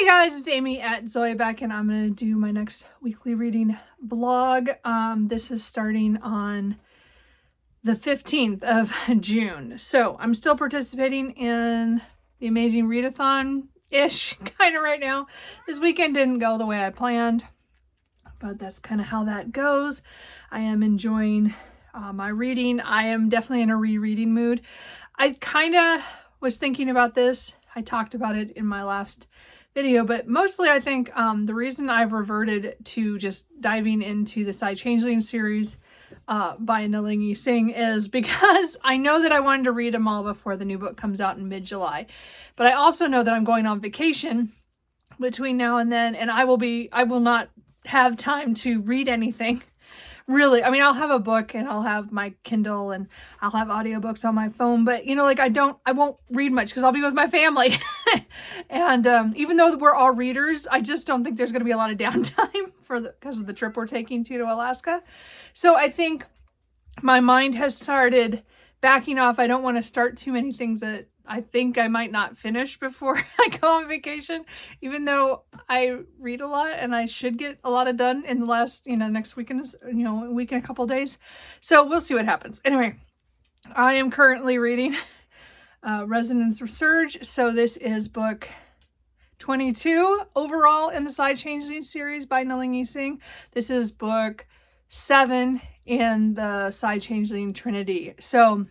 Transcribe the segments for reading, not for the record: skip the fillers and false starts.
Hi guys, it's Amy at Zoe Beck, and I'm going to do my next weekly reading vlog. This is starting on the 15th of June. So I'm still participating in the Amazing Readathon-ish kind of right now. This weekend didn't go the way I planned, but that's kind of how that goes. I am enjoying my reading. I am definitely in a rereading mood. I kind of was thinking about this. I talked about it in my last video, but mostly I think the reason I've reverted to just diving into the Side Changeling series by Nalini Singh is because I know that I wanted to read them all before the new book comes out in mid-July, but I also know that I'm going on vacation between now and then, and I will not have time to read anything. Really, I mean, I'll have a book and I'll have my Kindle and I'll have audiobooks on my phone, but you know, like I won't read much because I'll be with my family. And even though we're all readers, I just don't think there's going to be a lot of downtime because of the trip we're taking to Alaska. So I think my mind has started backing off. I don't want to start too many things that I think I might not finish before I go on vacation, even though I read a lot and I should get a lot of done in the last, next weekend, a week and a couple of days. So we'll see what happens. Anyway, I am currently reading Resonance Resurge. So this is book 22 overall in the Side Changeling series by Nalini Singh. This is book 7 in the Side Changeling Trinity. So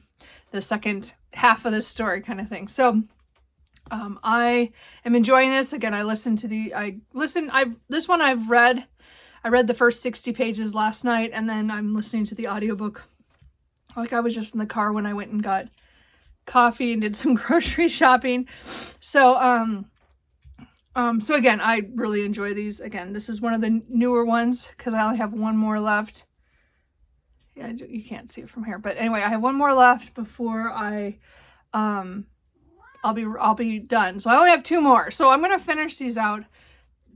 the second half of this story kind of thing. So I am enjoying this. Again, I read the first 60 pages last night, and then I'm listening to the audiobook. Like I was just in the car when I went and got coffee and did some grocery shopping. So so again, I really enjoy these. Again, this is one of the newer ones because I only have one more left. Yeah, you can't see it from here, but anyway, I have one more left before I'll be done. So I only have 2 more. So I'm gonna finish these out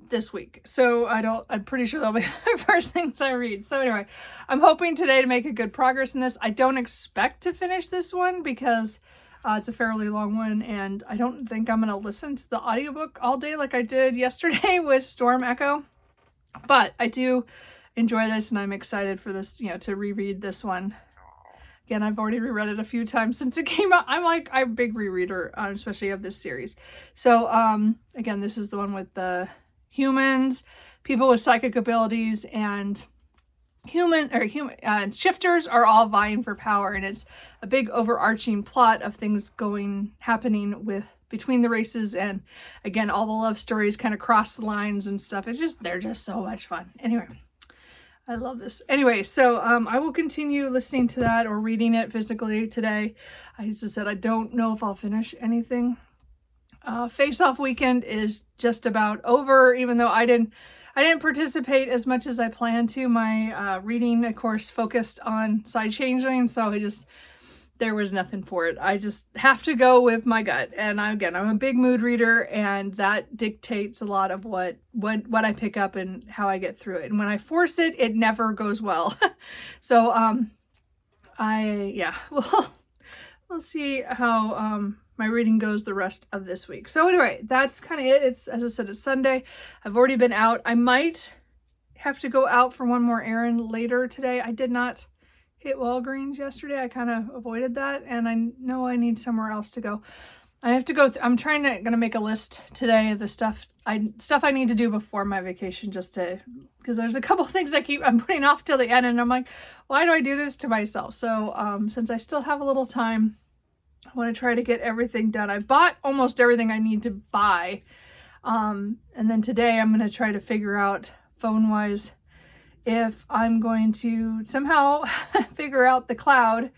this week. So I'm pretty sure they'll be the first things I read. So anyway, I'm hoping today to make a good progress in this. I don't expect to finish this one because it's a fairly long one, and I don't think I'm gonna listen to the audiobook all day like I did yesterday with Storm Echo. But I do enjoy this, and I'm excited for this, to reread this one. Again, I've already reread it a few times since it came out. I'm a big rereader, especially of this series. So again, this is the one with the humans, people with psychic abilities, and shifters are all vying for power, and it's a big overarching plot of things happening between the races, and again, all the love stories kind of cross the lines and stuff. They're just so much fun. Anyway, I love this. Anyway, so I will continue listening to that or reading it physically today. I just said I don't know if I'll finish anything. Face Off weekend is just about over, even though I didn't participate as much as I planned to. My reading, of course, focused on Side Changeling, so there was nothing for it. I just have to go with my gut. And I'm a big mood reader, and that dictates a lot of what I pick up and how I get through it. And when I force it, it never goes well. So we'll see how my reading goes the rest of this week. So anyway, that's kind of it. It's, as I said, it's Sunday. I've already been out. I might have to go out for one more errand later today. I did not hit Walgreens yesterday. I kind of avoided that, and I know I need somewhere else to go. I have to go. I'm gonna make a list today of the stuff I need to do before my vacation, because there's a couple things I'm putting off till the end, and I'm like, why do I do this to myself? So since I still have a little time, I want to try to get everything done. I bought almost everything I need to buy, and then today I'm gonna try to figure out phone-wise if I'm going to somehow figure out the cloud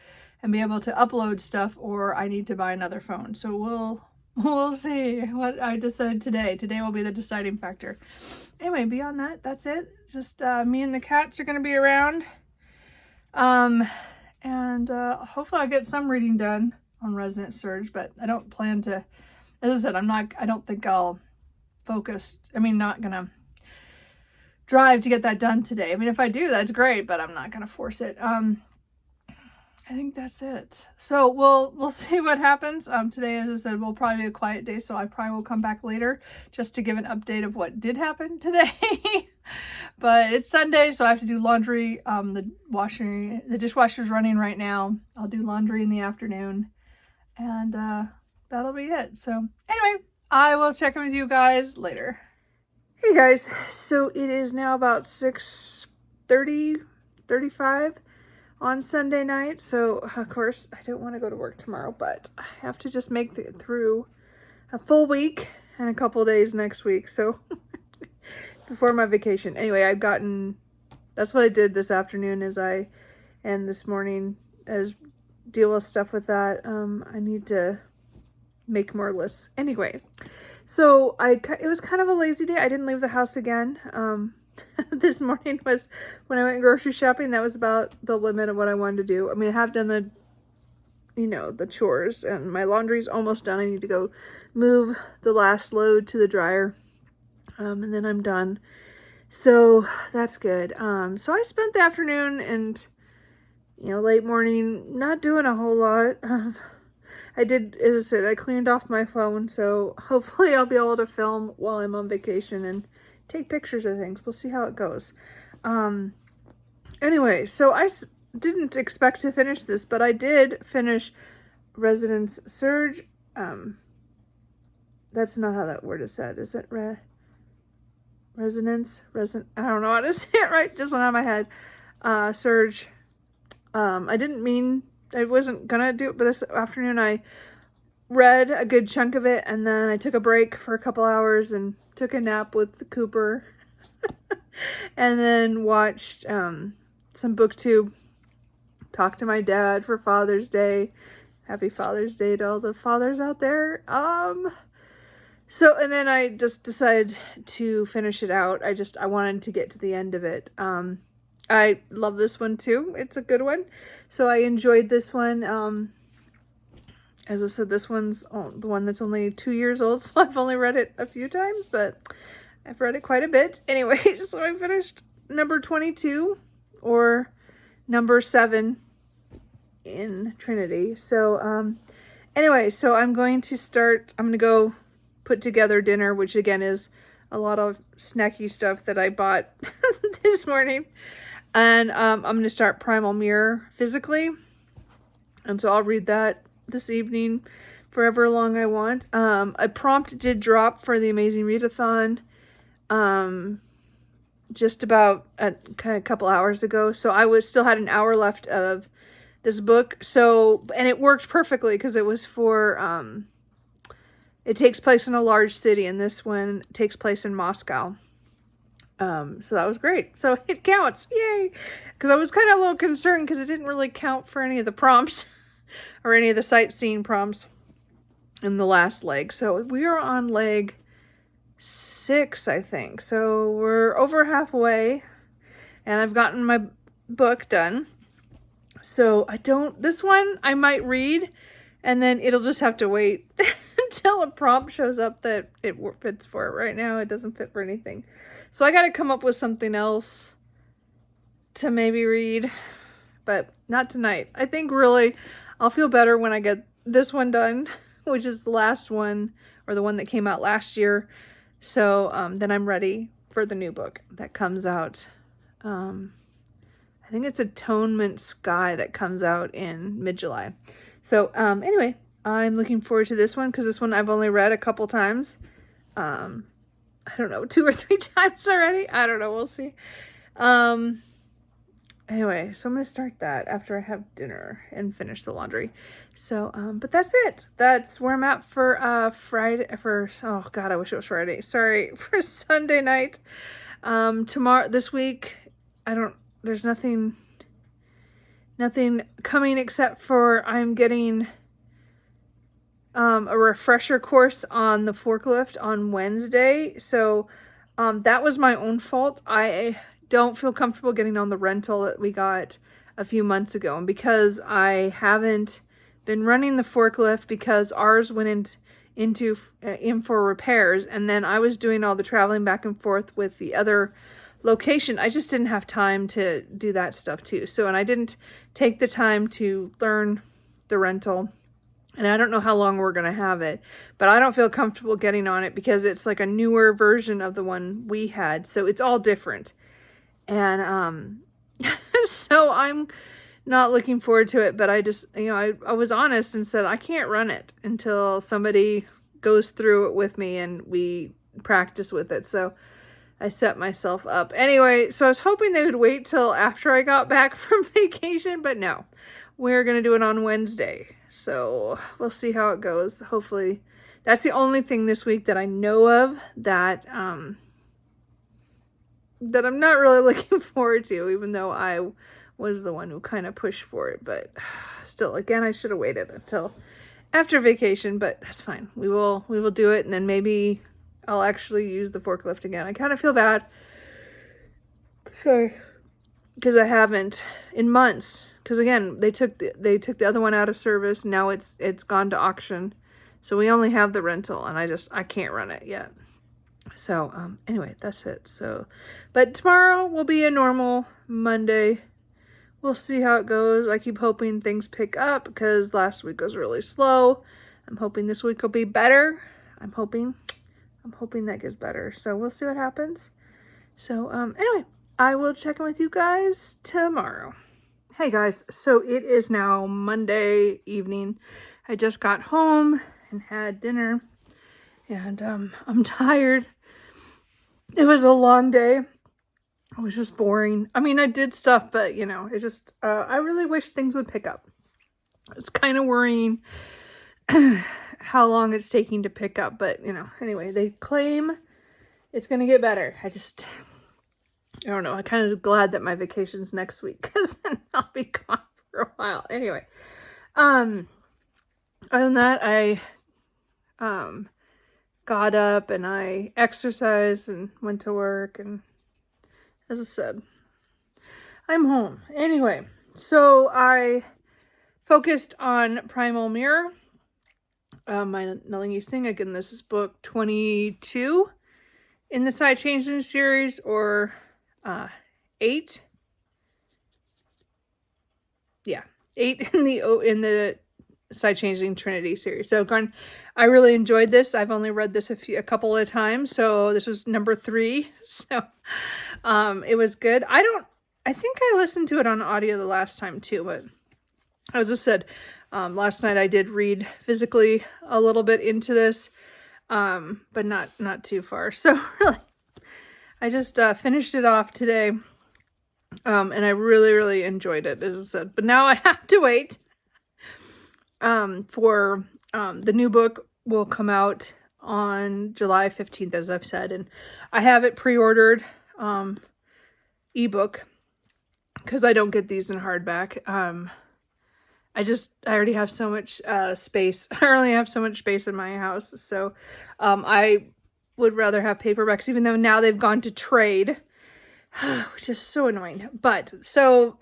and be able to upload stuff, or I need to buy another phone. So we'll see what I decide today. Today will be the deciding factor. Anyway, beyond that, that's it. Just me and the cats are going to be around. And hopefully I'll get some reading done on Resonance Surge, but I don't plan to, as I said, I don't think I'll focus. Not going to drive to get that done today. If I do, that's great, but I'm not going to force it. I think that's it. So we'll see what happens. Today, as I said, will probably be a quiet day, so I probably will come back later just to give an update of what did happen today. But it's Sunday, so I have to do laundry. The dishwasher's running right now. I'll do laundry in the afternoon, and that'll be it. So anyway, I will check in with you guys later. Hey guys, so it is now about 6:35 on Sunday night, so of course I don't want to go to work tomorrow, but I have to just make it through a full week and a couple days next week, so before my vacation. Anyway, that's what I did this afternoon and this morning as deal with stuff with that. I need to make more lists. Anyway, so it was kind of a lazy day. I didn't leave the house again. This morning was when I went grocery shopping. That was about the limit of what I wanted to do. I mean, I have done the chores, and my laundry's almost done. I need to go move the last load to the dryer, and then I'm done. So that's good. So I spent the afternoon and, late morning not doing a whole lot. I did, as I said, I cleaned off my phone, so hopefully I'll be able to film while I'm on vacation and take pictures of things. We'll see how it goes. Anyway, so I didn't expect to finish this, but I did finish Resonance Surge. That's not how that word is said, is it? Resonance? I don't know how to say it right. Just went out of my head. Surge. I wasn't gonna do it, but this afternoon I read a good chunk of it, and then I took a break for a couple hours and took a nap with Cooper and then watched some BookTube, talked to my dad for Father's Day. Happy Father's Day to all the fathers out there. And then I just decided to finish it out. I wanted to get to the end of it. I love this one too. It's a good one. So I enjoyed this one. As I said, this one's the one that's only 2 years old, so I've only read it a few times, but I've read it quite a bit. Anyway, so I finished number 22, or number 7 in Trinity. So anyway, so I'm going to go put together dinner, which again is a lot of snacky stuff that I bought this morning. And I'm going to start Primal Mirror physically. And so I'll read that this evening for however long I want. A prompt did drop for the Amazing Readathon just about a couple hours ago. So I still had an hour left of this book. And it worked perfectly because it was for, it takes place in a large city, and this one takes place in Moscow. So that was great. So it counts. Yay. Because I was kind of a little concerned because it didn't really count for any of the prompts or any of the sightseeing prompts in the last leg. So we are on leg 6, I think. So we're over halfway, and I've gotten my book done. So this one I might read, and then it'll just have to wait until a prompt shows up that it fits for it. Right now it doesn't fit for anything. So I got to come up with something else to maybe read, but not tonight. I think really I'll feel better when I get this one done, which is the last one, or the one that came out last year. So then I'm ready for the new book that comes out. I think it's Atonement Sky that comes out in mid-July. So anyway, I'm looking forward to this one because this one I've only read a couple times. I don't know, 2 or 3 times already. I don't know. We'll see. Anyway, so I'm going to start that after I have dinner and finish the laundry. So, but that's it. That's where I'm at for Friday. Oh God, I wish it was Friday. Sorry, for Sunday night. This week, there's nothing coming except for I'm getting a refresher course on the forklift on Wednesday. So that was my own fault. I don't feel comfortable getting on the rental that we got a few months ago. And because I haven't been running the forklift because ours went in for repairs, and then I was doing all the traveling back and forth with the other location. I just didn't have time to do that stuff too. So, and I didn't take the time to learn the rental. And I don't know how long we're going to have it, but I don't feel comfortable getting on it because it's like a newer version of the one we had. So it's all different. And so I'm not looking forward to it, but I just, I was honest and said I can't run it until somebody goes through it with me and we practice with it. So I set myself up. Anyway, so I was hoping they would wait till after I got back from vacation, but no. We're going to do it on Wednesday. So we'll see how it goes. Hopefully. That's the only thing this week that I know of that that I'm not really looking forward to, even though I was the one who kind of pushed for it. But still, again, I should have waited until after vacation, but that's fine. We will do it, and then maybe I'll actually use the forklift again. I kind of feel bad. Sorry. Because I haven't in months. Because again, they took the other one out of service. Now it's gone to auction. So we only have the rental, and I can't run it yet. So anyway, that's it. So, but tomorrow will be a normal Monday. We'll see how it goes. I keep hoping things pick up because last week was really slow. I'm hoping this week will be better. I'm hoping that gets better. So we'll see what happens. So anyway, I will check in with you guys tomorrow. Hey guys, so it is now Monday evening. I just got home and had dinner, and I'm tired. It was a long day. It was just boring. I mean, I did stuff, but it just, I really wish things would pick up. It's kind of worrying how long it's taking to pick up, but anyway, they claim it's going to get better. I don't know. I'm kind of glad that my vacation's next week because then I'll be gone for a while. Anyway, other than that, I got up and I exercised and went to work, and as I said, I'm home. Anyway, so I focused on Primal Mirror, my Nalini Singh. Again, this is book 22 in the Side Changing series, or 8. Yeah, 8 in the Side Changing Trinity series. So I really enjoyed this. I've only read this a couple of times, so this was number 3. So it was good. I think I listened to it on audio the last time too, but as I said, last night I did read physically a little bit into this, but not too far. So really, I just finished it off today, and I really, really enjoyed it, as I said. But now I have to wait for the new book will come out on July 15th, as I've said. And I have it pre-ordered ebook because I don't get these in hardback. I already have so much space. I only have so much space in my house. So I would rather have paperbacks, even though now they've gone to trade, which is so annoying. But so,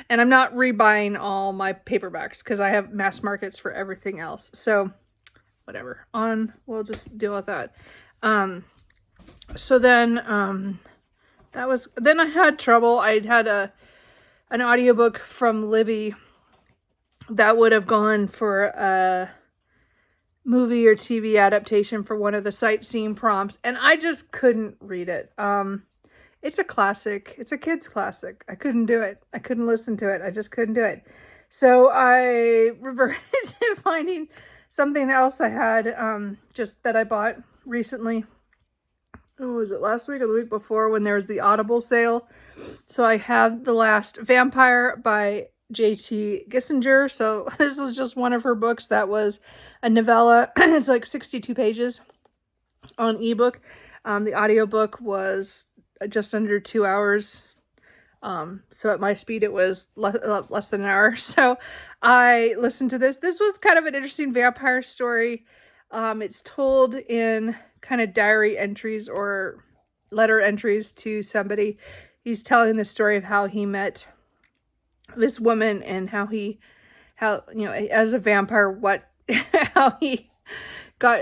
and I'm not rebuying all my paperbacks because I have mass markets for everything else. So whatever, we'll just deal with that. So then, then I had trouble. I'd had an audiobook from Libby that would have gone for a movie or TV adaptation for one of the sightseeing prompts, and I just couldn't read it. It's a classic. It's a kid's classic. I couldn't do it. I couldn't listen to it. I just couldn't do it. So I reverted to finding something else I had just that I bought recently. Oh, was it last week or the week before when there was the Audible sale? So I have The Last Vampire by J.T. Gissinger. So this was just one of her books that was a novella. It's like 62 pages on ebook. The audiobook was just under 2 hours. So at my speed, it was less than an hour. So I listened to this. This was kind of an interesting vampire story. It's told in kind of diary entries or letter entries to somebody. He's telling the story of how he met this woman and how as a vampire, how he got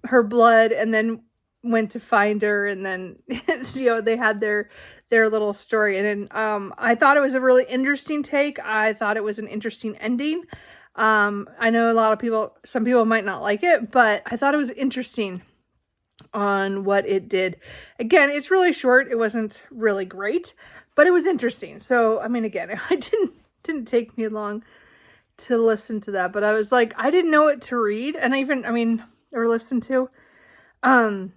her blood, and then went to find her, and then they had their little story. And then I thought it was a really interesting take. I thought it was an interesting ending. I know some people might not like it, but I thought it was interesting on what it did. Again, it's really short. It wasn't really great, but it was interesting. So, I mean, again, it didn't take me long to listen to that, but I was like, I didn't know what to read, or listen to. And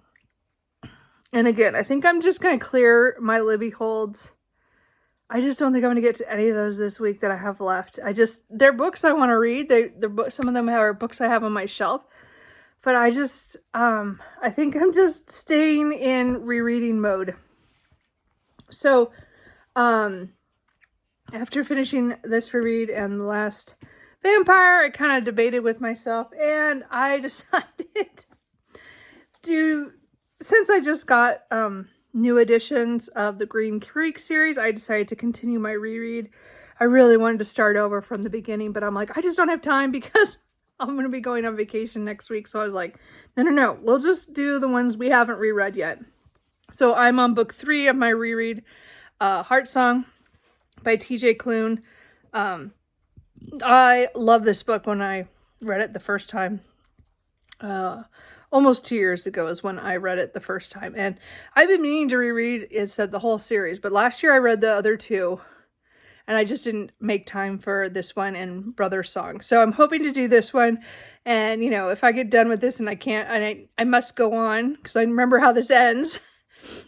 again, I think I'm just going to clear my Libby holds. I just don't think I'm going to get to any of those this week that I have left. They're books I want to read. Some of them are books I have on my shelf. But I think I'm just staying in rereading mode. So, after finishing this reread and the last vampire, I kind of debated with myself, and I decided since I just got new editions of the Green Creek series, I decided to continue my reread. I really wanted to start over from the beginning, but I'm like, I just don't have time because I'm going to be going on vacation next week. So I was like, no, we'll just do the ones we haven't reread yet. So I'm on book 3 of my reread, Heart Song by TJ Klune. I love this book. When I read it the first time, almost 2 years ago is when I read it the first time. And I've been meaning to reread, it said, the whole series. But last year I read the other 2. And I just didn't make time for this one and Brother Song. So I'm hoping to do this one. And, if I get done with this and I can't, and I must go on, because I remember how this ends,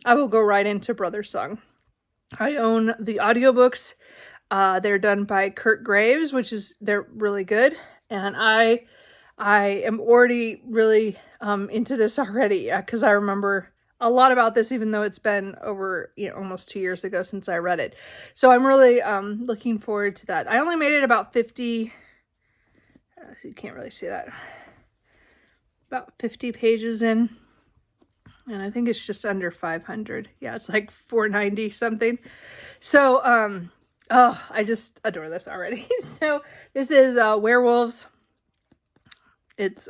I will go right into Brother Song. I own the audiobooks. They're done by Kurt Graves, they're really good. And I am already really into this already, because I remember a lot about this, even though it's been over almost 2 years ago since I read it. So I'm really looking forward to that. I only made it about 50, you can't really see that, about 50 pages in, and I think it's just under 500. Yeah, it's like 490 something. So I just adore this already. So this is werewolves. It's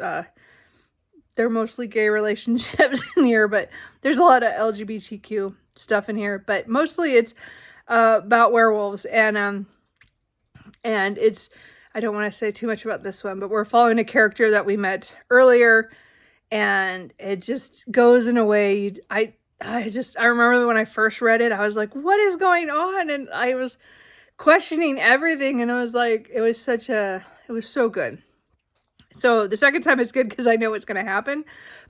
they're mostly gay relationships in here, but there's a lot of LGBTQ stuff in here, but mostly it's about werewolves. And it's, I don't want to say too much about this one, but we're following a character that we met earlier, and it just goes in a way. I remember when I first read it, I was like, what is going on? And I was questioning everything, and I was like, it was so good. So the second time it's good because I know what's going to happen.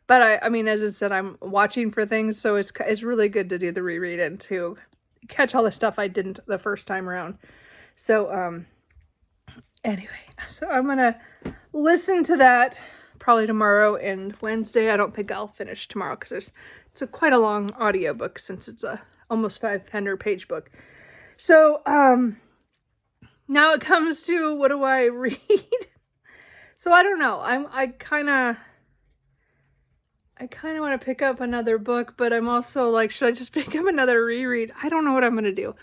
But as I said, I'm watching for things. So it's really good to do the reread and to catch all the stuff I didn't the first time around. So, anyway, so I'm going to listen to that probably tomorrow and Wednesday. I don't think I'll finish tomorrow because it's quite a long audiobook since it's a almost 500 page book. So, now it comes to, what do I read? So I don't know. I kind of want to pick up another book, but I'm also like, should I just pick up another reread? I don't know what I'm going to do.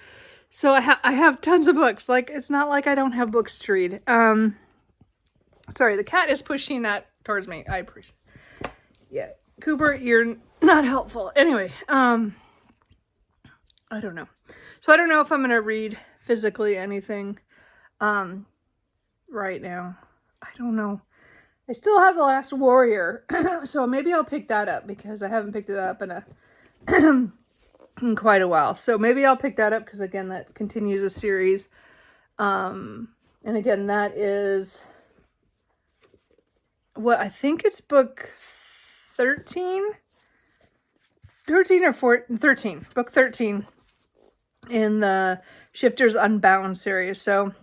So I have tons of books. Like, it's not like I don't have books to read. Sorry, the cat is pushing that towards me. I appreciate it. Yeah, Cooper, you're not helpful. Anyway, I don't know. So I don't know if I'm going to read physically anything right now. I don't know. I still have The Last Warrior, so maybe I'll pick that up because I haven't picked it up in in quite a while. So maybe I'll pick that up because, again, that continues a series. And again, that is what I think it's book 13? 13 or 14? 13. Book 13 in the Shifters Unbound series. So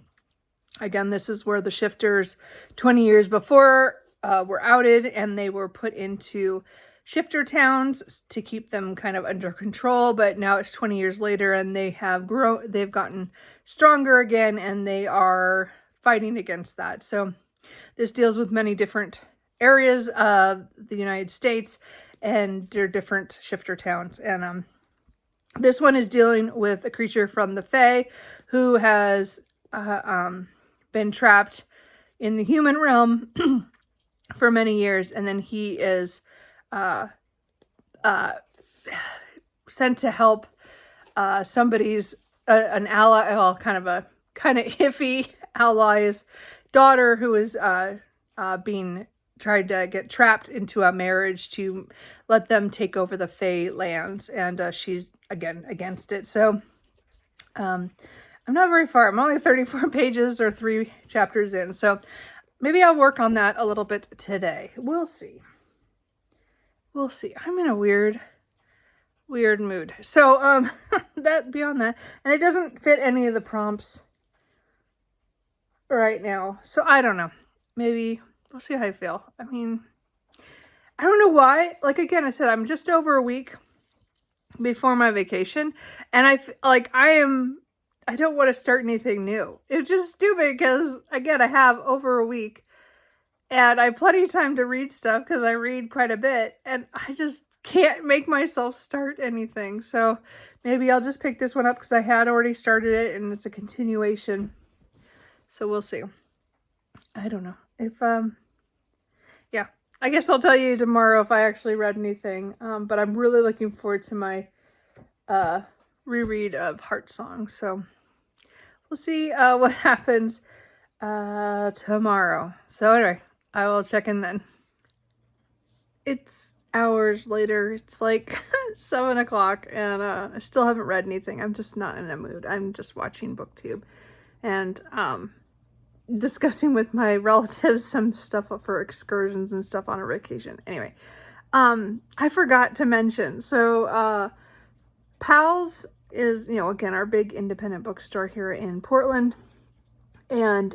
again, this is where the shifters 20 years before were outed, and they were put into shifter towns to keep them kind of under control. But now it's 20 years later, and they've gotten stronger again, and they are fighting against that. So this deals with many different areas of the United States and their different shifter towns. And this one is dealing with a creature from the Fae who has been trapped in the human realm for many years, and then he is sent to help somebody's an ally, well, kind of iffy ally's daughter who is being tried to get trapped into a marriage to let them take over the Fae lands, and she's again against it. So I'm not very far. I'm only 34 pages or 3 chapters in, so maybe I'll work on that a little bit today. We'll see. We'll see. I'm in a weird mood. So that beyond that, and it doesn't fit any of the prompts right now. So I don't know. Maybe we'll see how I feel. I mean, I don't know why. Like, again, I said I'm just over a week before my vacation, and I don't want to start anything new. It's just stupid because, again, I have over a week and I have plenty of time to read stuff because I read quite a bit, and I just can't make myself start anything. So maybe I'll just pick this one up because I had already started it and it's a continuation. So we'll see. I don't know if, yeah, I guess I'll tell you tomorrow if I actually read anything. But I'm really looking forward to my, reread of Heart Song. So we'll see, what happens, tomorrow. So anyway, I will check in then. It's hours later. It's like 7 o'clock and, I still haven't read anything. I'm just not in a mood. I'm just watching BookTube and, discussing with my relatives some stuff for excursions and stuff on a vacation. Anyway, I forgot to mention, so Pals is, again, our big independent bookstore here in Portland, and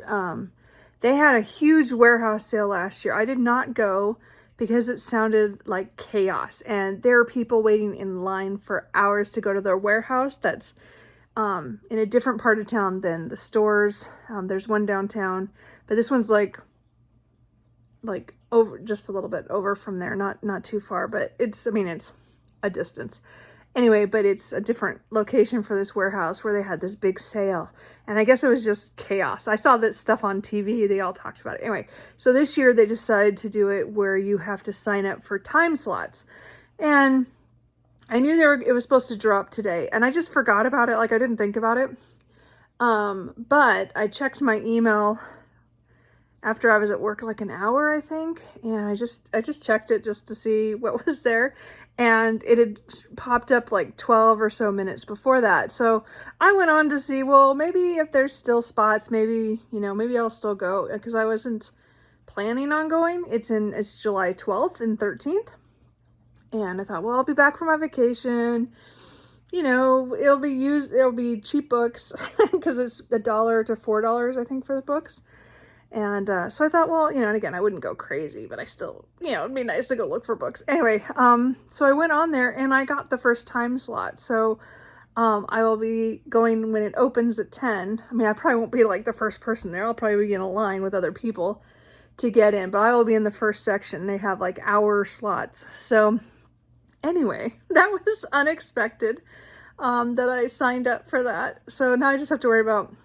they had a huge warehouse sale last year. I did not go because it sounded like chaos, and there are people waiting in line for hours to go to their warehouse that's in a different part of town than the stores. There's one downtown, but this one's like over, just a little bit over from there, not too far, but it's a distance. Anyway, but it's a different location for this warehouse where they had this big sale. And I guess it was just chaos. I saw that stuff on TV. They all talked about it. Anyway, so this year they decided to do it where you have to sign up for time slots. And I knew it was supposed to drop today, and I just forgot about it. Like, I didn't think about it. But I checked my email after I was at work like an hour, I think, and I just checked it just to see what was there, and it had popped up like 12 or so minutes before that. So I went on to see, well, maybe if there's still spots, maybe I'll still go, because I wasn't planning on going. It's July 12th and 13th. And I thought, well, I'll be back from my vacation. It'll be cheap books because it's $1 to $4, I think, for the books. And so I thought, well, and again, I wouldn't go crazy, but I still, it'd be nice to go look for books. Anyway, so I went on there and I got the first time slot. So I will be going when it opens at 10. I mean, I probably won't be like the first person there. I'll probably be in a line with other people to get in, but I will be in the first section. They have like hour slots. So anyway, that was unexpected, that I signed up for that. So now I just have to worry about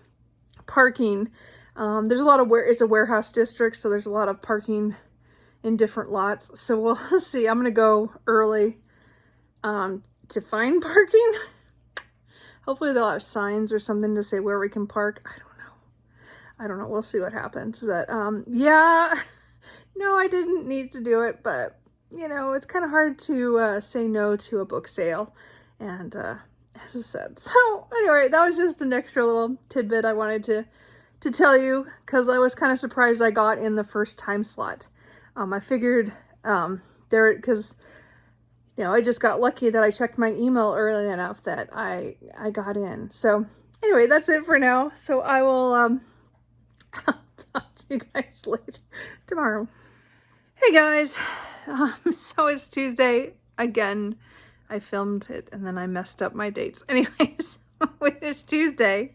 parking. There's a lot of it's a warehouse district, so there's a lot of parking in different lots. So we'll see. I'm going to go early, to find parking. Hopefully they'll have signs or something to say where we can park. I don't know. We'll see what happens. But, yeah, no, I didn't need to do it, but it's kind of hard to say no to a book sale, and as I said. So anyway, that was just an extra little tidbit I wanted to tell you, because I was kind of surprised I got in the first time slot. I figured because I just got lucky that I checked my email early enough that I got in. So anyway, that's it for now. So I will I'll talk to you guys later tomorrow. Hey guys, so it's Tuesday again. I filmed it and then I messed up my dates. Anyways, it's Tuesday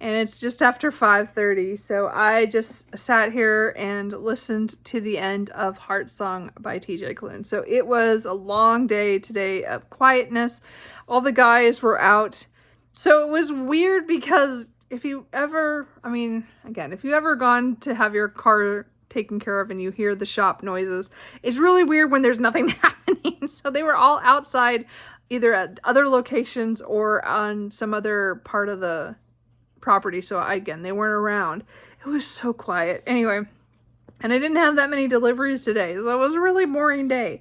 and it's just after 5:30. So I just sat here and listened to the end of Heart Song by TJ Klune. So it was a long day today of quietness. All the guys were out. So it was weird because if you ever gone to have your car taken care of and you hear the shop noises, it's really weird when there's nothing happening. So they were all outside, either at other locations or on some other part of the property. So again, they weren't around. It was so quiet. Anyway, and I didn't have that many deliveries today. So it was a really boring day.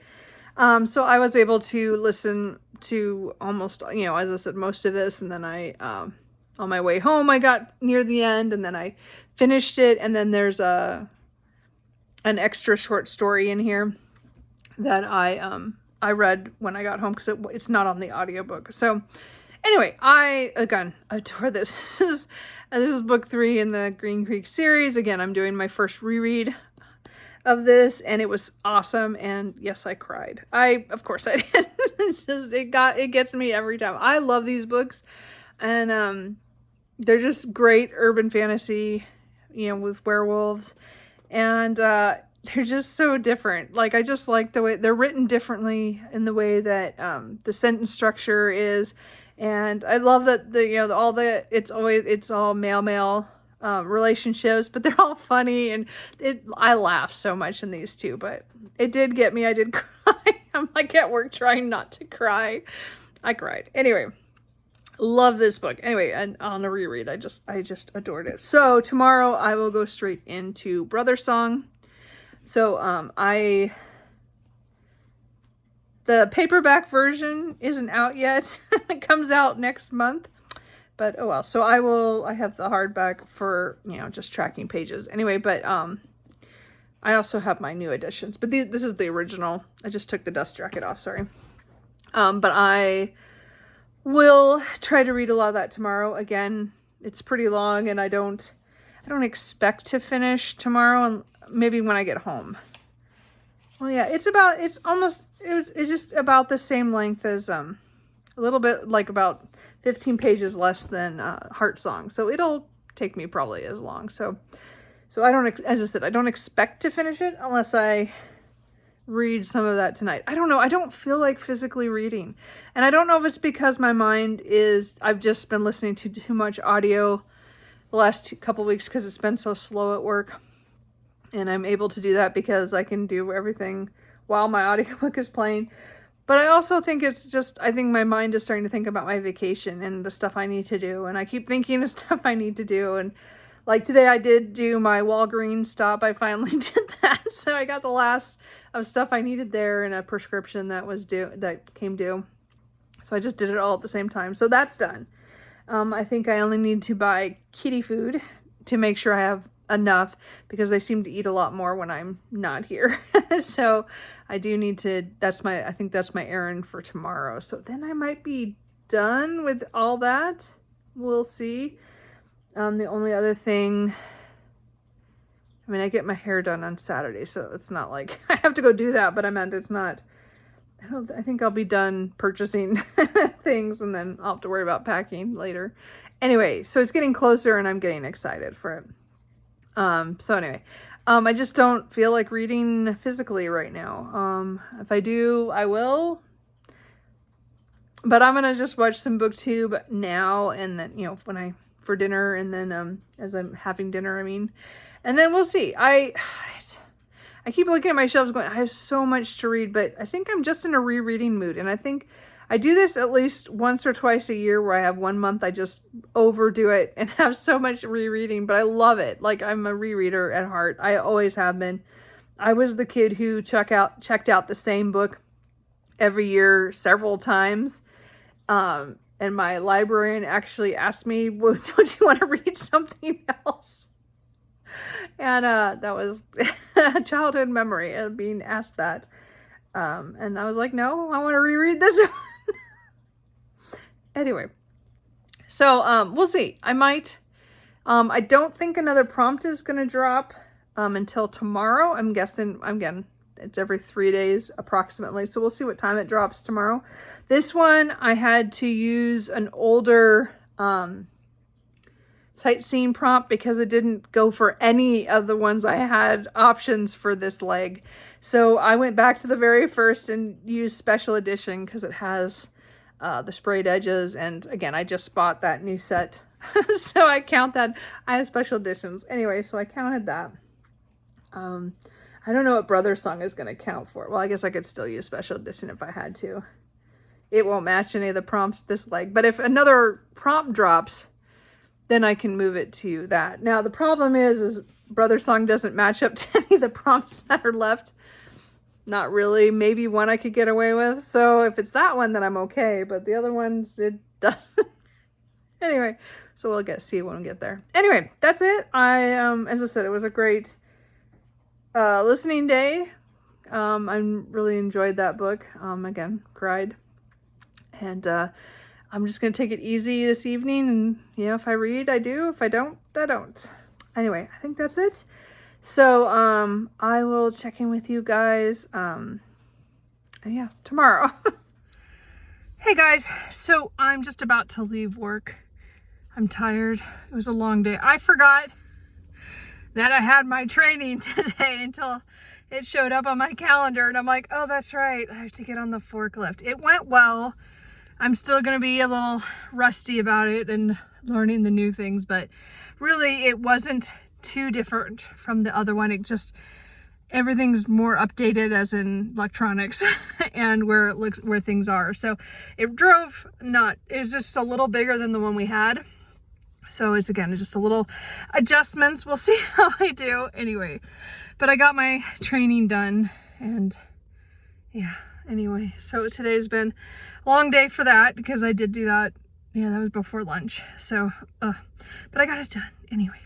So I was able to listen to almost, as I said, most of this. And then on my way home, I got near the end and then I finished it. And then there's an extra short story in here that I read when I got home because it's not on the audiobook. So anyway, I adore this. This is book 3 in the Green Creek series. Again, I'm doing my first reread of this, and it was awesome. And yes, I cried. Of course I did. It gets me every time. I love these books, and they're just great urban fantasy, with werewolves, and they're just so different. Like, I just like the way they're written differently in the way that the sentence structure is. And I love that it's all male relationships, but they're all funny, and I laugh so much in these too, but it did get me. I did cry. I'm like at work trying not to cry. I cried. Anyway, love this book. Anyway, and on a reread, I just adored it. So tomorrow I will go straight into Brother Song. So the paperback version isn't out yet. It comes out next month. But oh well. So I have the hardback for, just tracking pages. Anyway, but I also have my new editions. But this is the original. I just took the dust jacket off, sorry. But I will try to read a lot of that tomorrow. Again, it's pretty long, and I don't expect to finish tomorrow, and maybe when I get home. Well, yeah, it's just about the same length as a little bit, like about 15 pages less than Heart Song. So it'll take me probably as long. So as I said, I don't expect to finish it unless I read some of that tonight. I don't know. I don't feel like physically reading. And I don't know if it's because my mind I've just been listening to too much audio the last couple weeks because it's been so slow at work. And I'm able to do that because I can do everything while my audiobook is playing. But I also think I think my mind is starting to think about my vacation and the stuff I need to do. And I keep thinking of stuff I need to do. And like today I did do my Walgreens stop. I finally did that. So I got the last of stuff I needed there and a prescription that came due. So I just did it all at the same time. So that's done. I think I only need to buy kitty food to make sure I have enough, because they seem to eat a lot more when I'm not here. So I do need to, I think that's my errand for tomorrow. So then I might be done with all that. We'll see. The only other thing, I get my hair done on Saturday, so it's not like I have to go do that, but I think I'll be done purchasing things, and then I'll have to worry about packing later. Anyway, so it's getting closer and I'm getting excited for it. So anyway, I just don't feel like reading physically right now. If I do, I will. But I'm going to just watch some BookTube now, and then, for dinner, and then, as I'm having dinner, and then we'll see. I keep looking at my shelves going, I have so much to read, but I think I'm just in a rereading mood. And I think I do this at least once or twice a year, where I have 1 month I just overdo it and have so much rereading, but I love it. Like, I'm a rereader at heart. I always have been. I was the kid who checked out the same book every year several times. And my librarian actually asked me, well, don't you want to read something else? And that was a childhood memory of being asked that. And I was like, no, I want to reread this one. Anyway, so we'll see. I might. I don't think another prompt is going to drop until tomorrow. I'm guessing, again, it's every 3 days approximately. So we'll see what time it drops tomorrow. This one, I had to use an older sightseeing prompt because it didn't go for any of the ones I had options for this leg. So I went back to the very first and used special edition because it has the sprayed edges. And again, I just bought that new set. So I count that. I have special editions. Anyway, so I counted that. I don't know what Brother Song is going to count for. Well, I guess I could still use special edition if I had to. It won't match any of the prompts this leg. But if another prompt drops, then I can move it to that. Now, the problem is Brother Song doesn't match up to any of the prompts that are left. Not really. Maybe one I could get away with. So if it's that one, then I'm okay. But the other ones, it doesn't. Anyway, so we'll see when we get there. Anyway, that's it. As I said, it was a great listening day. I really enjoyed that book. Again, cried. And I'm just going to take it easy this evening. And, if I read, I do. If I don't, I don't. Anyway, I think that's it. So I will check in with you guys, tomorrow. Hey guys, so I'm just about to leave work. I'm tired. It was a long day. I forgot that I had my training today until it showed up on my calendar, and I'm like, oh, that's right. I have to get on the forklift. It went well. I'm still going to be a little rusty about it and learning the new things, but really it wasn't too different from the other one. It just, everything's more updated as in electronics and where things are. So it's just a little bigger than the one we had. So it's just a little adjustments. We'll see how I do anyway. But I got my training done, and anyway. So today's been a long day for that because I did do that. Yeah, that was before lunch. So, but I got it done anyway.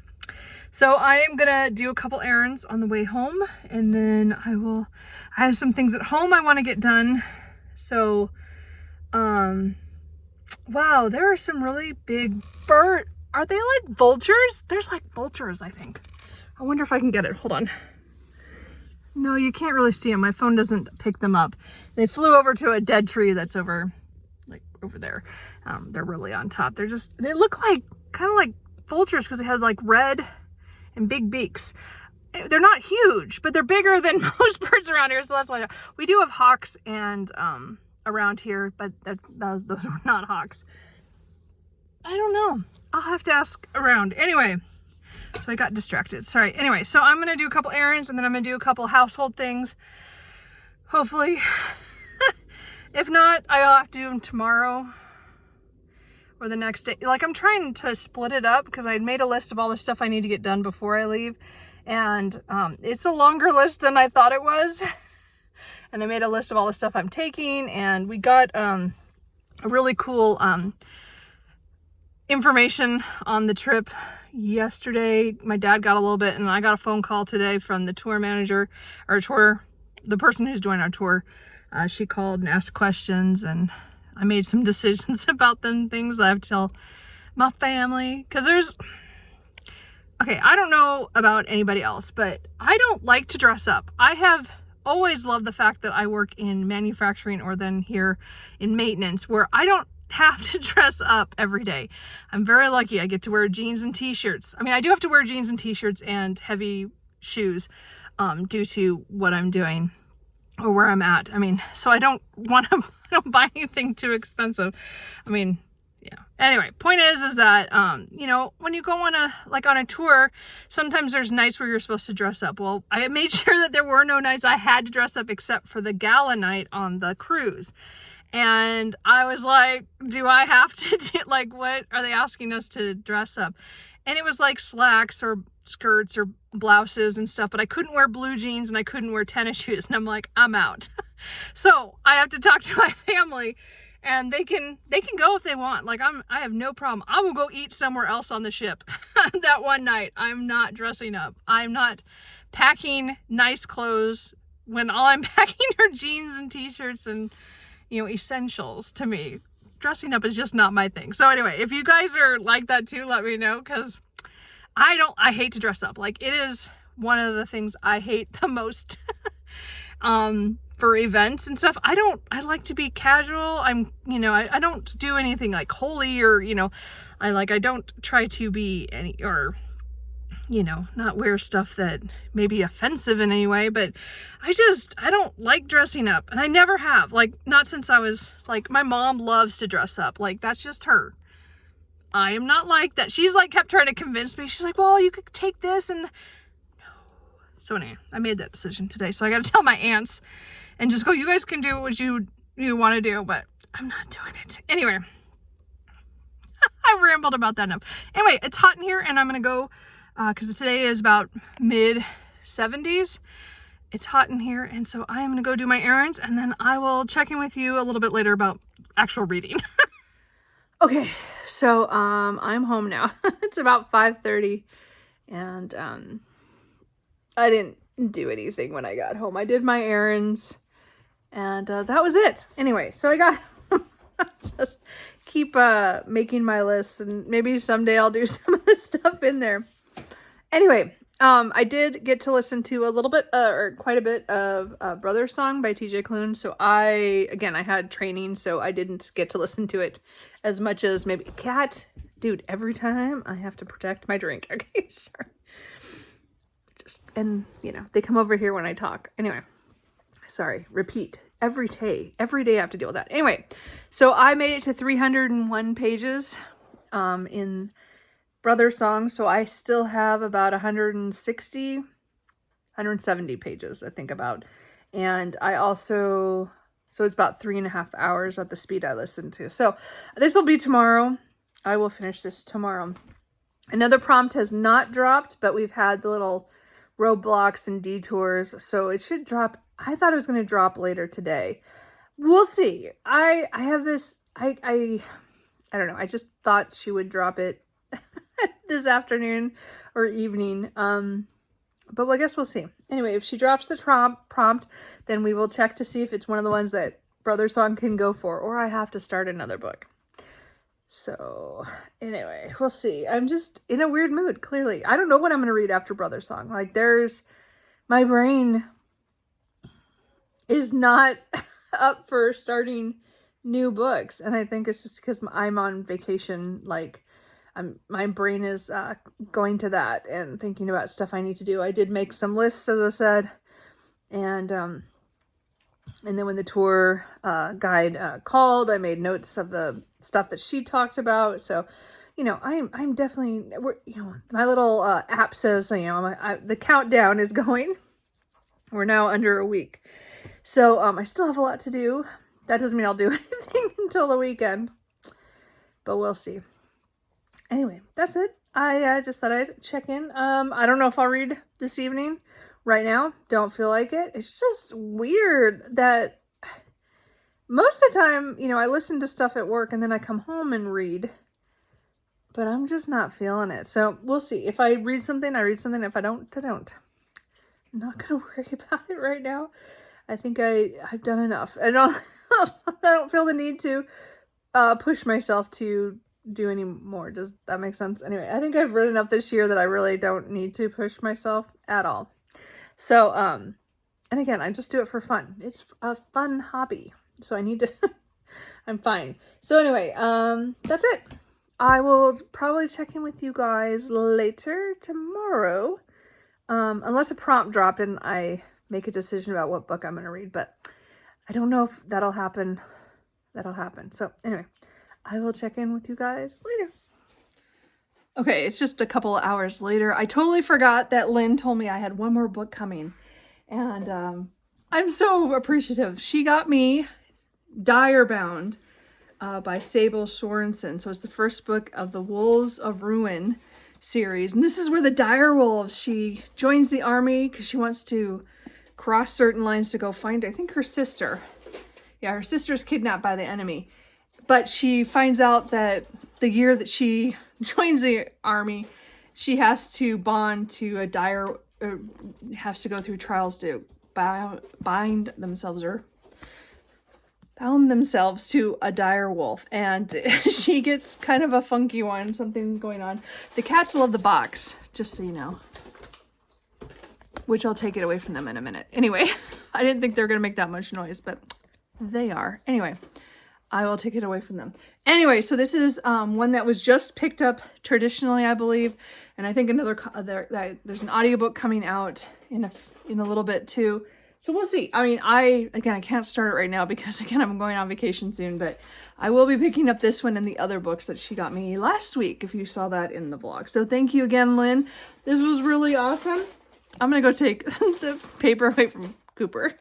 So I am gonna do a couple errands on the way home, and then I have some things at home I want to get done. So, wow, there are some really big birds. Are they like vultures? There's like vultures, I think. I wonder if I can get it. Hold on. No, you can't really see them. My phone doesn't pick them up. They flew over to a dead tree that's over there. They're really on top. They look like kind of like vultures because they had like red and big beaks. They're not huge, but they're bigger than most birds around here. So that's why we do have hawks and around here, but those are not hawks. I don't know. I'll have to ask around. Anyway, so I got distracted. Sorry. Anyway, so I'm going to do a couple errands, and then I'm going to do a couple household things. Hopefully. If not, I'll have to do them tomorrow or the next day. Like, I'm trying to split it up because I had made a list of all the stuff I need to get done before I leave. And it's a longer list than I thought it was. And I made a list of all the stuff I'm taking. And we got a really cool information on the trip yesterday. My dad got a little bit, and I got a phone call today from the tour manager, or the person who's doing our tour. She called and asked questions, and I made some decisions about them, things that I have to tell my family. Because I don't know about anybody else, but I don't like to dress up. I have always loved the fact that I work in manufacturing or then here in maintenance, where I don't have to dress up every day. I'm very lucky. I get to wear jeans and t-shirts. I mean, I do have to wear jeans and t-shirts and heavy shoes due to what I'm doing or where I'm at. I mean, so I don't buy anything too expensive. I mean, yeah. Anyway, point is that, when you go on a tour, sometimes there's nights where you're supposed to dress up. Well, I made sure that there were no nights I had to dress up except for the gala night on the cruise. And I was like, do I have to do, like, what are they asking us to dress up? And it was like slacks or skirts or blouses and stuff, but I couldn't wear blue jeans and I couldn't wear tennis shoes. And I'm like, I'm out. So I have to talk to my family, and they can go if they want. Like, I have no problem. I will go eat somewhere else on the ship that one night. I'm not dressing up. I'm not packing nice clothes when all I'm packing are jeans and t-shirts and, essentials to me. Dressing up is just not my thing. So anyway, if you guys are like that too, let me know, because I hate to dress up. Like, it is one of the things I hate the most. For events and stuff, I like to be casual. I don't do anything like holy or, I don't try to be not wear stuff that may be offensive in any way, but I don't like dressing up, and I never have, like, not since I was, like, my mom loves to dress up. Like, that's just her. I am not like that. She's like kept trying to convince me. She's like, well, you could take this, and no, So anyway, I made that decision today. So I got to tell my aunts and just go, you guys can do what you want to do, but I'm not doing it. Anyway, I rambled about that enough. Anyway, it's hot in here and I'm going to go, because today is about mid 70s. It's hot in here. And so I'm going to go do my errands and then I will check in with you a little bit later about actual reading. Okay, so I'm home now. It's about 5:30 and I didn't do anything when I got home. I did my errands and that was it. Anyway, so I got just keep making my lists and maybe someday I'll do some of this stuff in there. Anyway, I did get to listen to a little bit or quite a bit of Brother Song by TJ Klune. So I had training, so I didn't get to listen to it as much as maybe Cat. Dude, every time I have to protect my drink. Okay, sorry. And they come over here when I talk. Anyway, sorry, repeat. Every day I have to deal with that. Anyway, so I made it to 301 pages in Brother Song, so I still have about 170 pages, I think about. And I also, so it's about 3.5 hours at the speed I listen to. So this will be tomorrow. I will finish this tomorrow. Another prompt has not dropped, but we've had the little roadblocks and detours, so it should drop. I thought it was going to drop later today. We'll see. I have this, I don't know. I just thought she would drop it this afternoon or evening. But I guess we'll see. Anyway, if she drops the prompt, then we will check to see if it's one of the ones that Brother Song can go for, or I have to start another book. So anyway, we'll see. I'm just in a weird mood, clearly. I don't know what I'm going to read after Brother Song. Like my brain is not up for starting new books. And I think it's just because I'm on vacation. Like my brain is going to that and thinking about stuff I need to do. I did make some lists, as I said. And then when the tour guide called, I made notes of the stuff that she talked about. So, I'm definitely, my little app says, the countdown is going. We're now under a week. So I still have a lot to do. That doesn't mean I'll do anything until the weekend, but we'll see. Anyway, that's it. I just thought I'd check in. I don't know if I'll read this evening. Right now, don't feel like it. It's just weird that most of the time, I listen to stuff at work and then I come home and read, but I'm just not feeling it. So we'll see. If I read something, I read something. If I don't, I don't. I'm not going to worry about it right now. I think I've done enough. I don't feel the need to push myself to do any more. Does that make sense? Anyway, I think I've read enough this year that I really don't need to push myself at all. So, and again, I just do it for fun. It's a fun hobby. So I need to, I'm fine. So anyway, that's it. I will probably check in with you guys later tomorrow. Unless a prompt drop and I make a decision about what book I'm going to read, but I don't know if that'll happen. So anyway, I will check in with you guys later. Okay, it's just a couple of hours later. I totally forgot that Lynn told me I had one more book coming. And I'm so appreciative. She got me Direbound by Sable Sorensen. So it's the first book of the Wolves of Ruin series. And this is where the dire wolves, she joins the army because she wants to cross certain lines to go find, I think, her sister. Yeah, her sister's kidnapped by the enemy. But she finds out that the year that she joins the army, she has to bond to a dire, has to go through trials to bound themselves to a dire wolf. And she gets kind of a funky one, something going on. The cats love the box, just so you know. Which I'll take it away from them in a minute. Anyway, I didn't think they were going to make that much noise, but they are. Anyway, I will take it away from them. Anyway, so this is one that was just picked up traditionally, I believe. And I think there's an audiobook coming out in a little bit too. So we'll see. I mean, I can't start it right now because, again, I'm going on vacation soon. But I will be picking up this one and the other books that she got me last week, if you saw that in the vlog. So thank you again, Lynn. This was really awesome. I'm gonna go take the paper away from Cooper.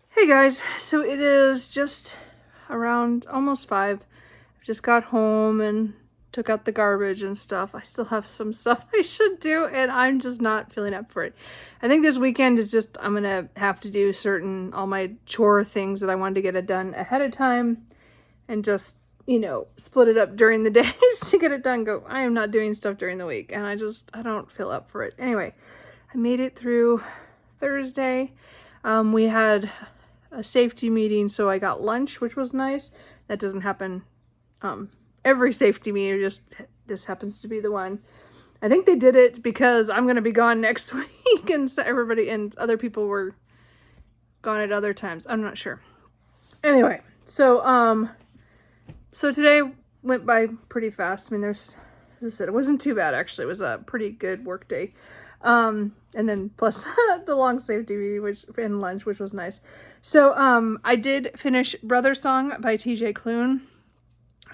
Hey guys, so it is just around almost 5. I just got home and took out the garbage and stuff. I still have some stuff I should do, and I'm just not feeling up for it. I think this weekend is just, I'm gonna have to do all my chore things that I wanted to get it done ahead of time, and just, you know, split it up during the days to get it done. I am not doing stuff during the week, and I don't feel up for it. Anyway, I made it through Thursday. We had a safety meeting, so I got lunch, which was nice. That doesn't happen every safety meeting, this happens to be the one. I think they did it because I'm going to be gone next week, and so everybody and other people were gone at other times. I'm not sure. Anyway, so today went by pretty fast. I mean, as I said, it wasn't too bad, actually. It was a pretty good work day. And then plus the long safety meeting, and lunch, which was nice. So, I did finish Brother Song by TJ Klune.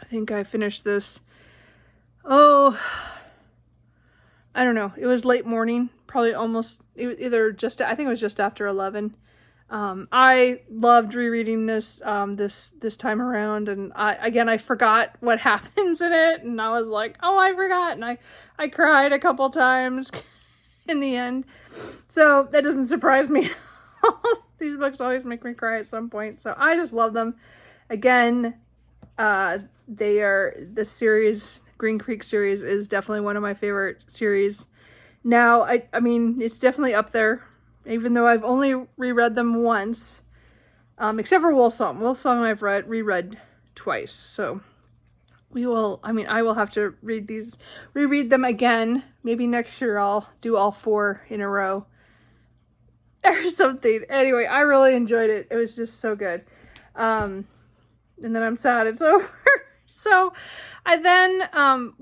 I think I finished this, I don't know. It was late morning, probably almost, I think it was just after 11. I loved rereading this, this time around, and I forgot what happens in it, and I was like, oh, I forgot, and I cried a couple times in the end, so that doesn't surprise me. These books always make me cry at some point, so I just love them. Again, they are, the series, Green Creek series, is definitely one of my favorite series. Now, I mean, it's definitely up there, even though I've only reread them once, except for Woolsong. Woolsong I've reread twice, so I will have to reread them again. Maybe next year I'll do all 4 in a row or something. Anyway, I really enjoyed it. It was just so good. And then I'm sad it's over. So I then,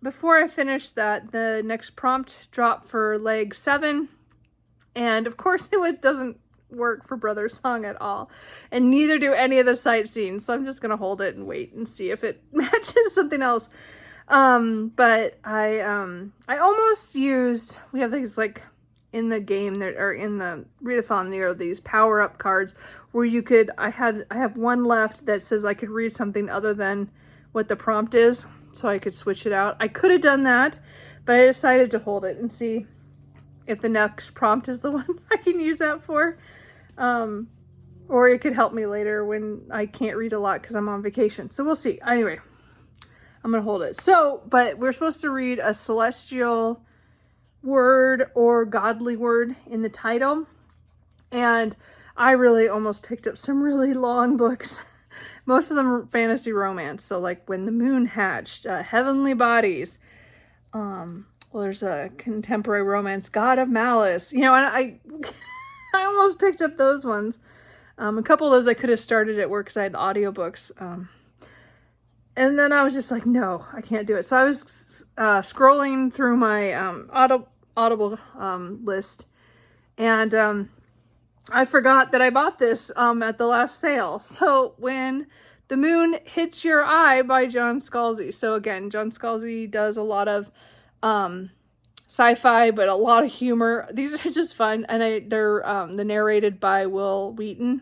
before I finished that, the next prompt dropped for leg 7. And of course it doesn't work for Brother Song at all. And neither do any of the sightseeing. So I'm just going to hold it and wait and see if it matches something else. But I almost used, we have things like in the game there, or in the readathon, there are these power-up cards where you could, I have one left that says I could read something other than what the prompt is, so I could switch it out. I could have done that, but I decided to hold it and see if the next prompt is the one I can use that for. Or it could help me later when I can't read a lot because I'm on vacation. So we'll see. Anyway, I'm going to hold it. So, but we're supposed to read a celestial word or godly word in the title. And I really almost picked up some really long books. Most of them are fantasy romance. So like When the Moon Hatched, Heavenly Bodies. Well, there's a contemporary romance, God of Malice. You know, and I almost picked up those ones. A couple of those I could have started at work because I had audiobooks. And then I was just like, no, I can't do it. So I was scrolling through my Audible list, and I forgot that I bought this at the last sale. So When the Moon Hits Your Eye by John Scalzi. So again, John Scalzi does a lot of sci-fi, but a lot of humor. These are just fun, and they're narrated by Will Wheaton.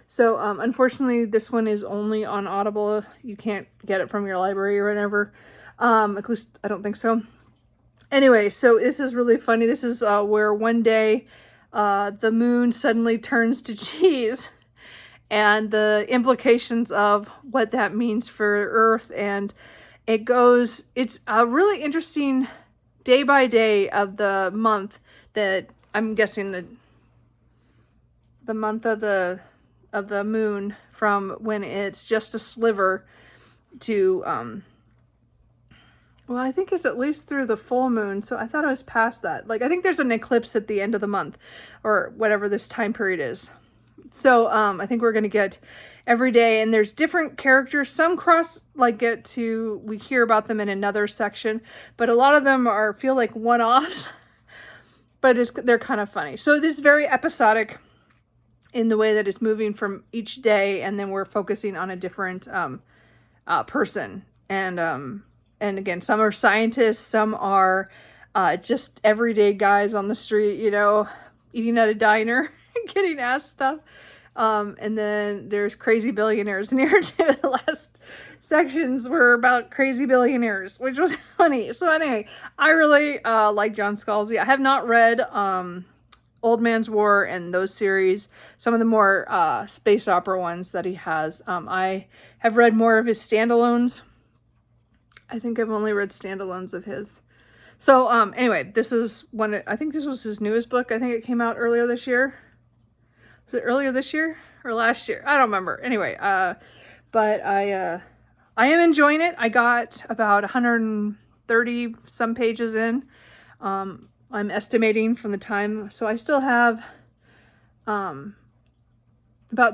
So unfortunately, this one is only on Audible. You can't get it from your library or whatever. At least I don't think so. Anyway, so this is really funny. This is where one day the moon suddenly turns to cheese, and the implications of what that means for Earth. And it's a really interesting day by day of the month, that I'm guessing the month of the moon, from when it's just a sliver to well, I think it's at least through the full moon, so I thought it was past that. Like, I think there's an eclipse at the end of the month, or whatever this time period is. So I think we're going to get every day, and there's different characters. Some we hear about them in another section, but a lot of them feel like one-offs, but they're kind of funny. So this is very episodic in the way that it's moving from each day, and then we're focusing on a different person. And again, some are scientists, some are just everyday guys on the street, you know, eating at a diner, getting asked stuff. And then there's crazy billionaires in here too. The last sections were about crazy billionaires, which was funny. So anyway, I really like John Scalzi. I have not read Old Man's War and those series, some of the more space opera ones that he has. I have read more of his standalones. I think I've only read standalones of his. So anyway, this is one, I think this was his newest book. I think it came out earlier this year. Was it earlier this year or last year? I don't remember. Anyway, but I am enjoying it. I got about 130 some pages in. I'm estimating from the time, so I still have about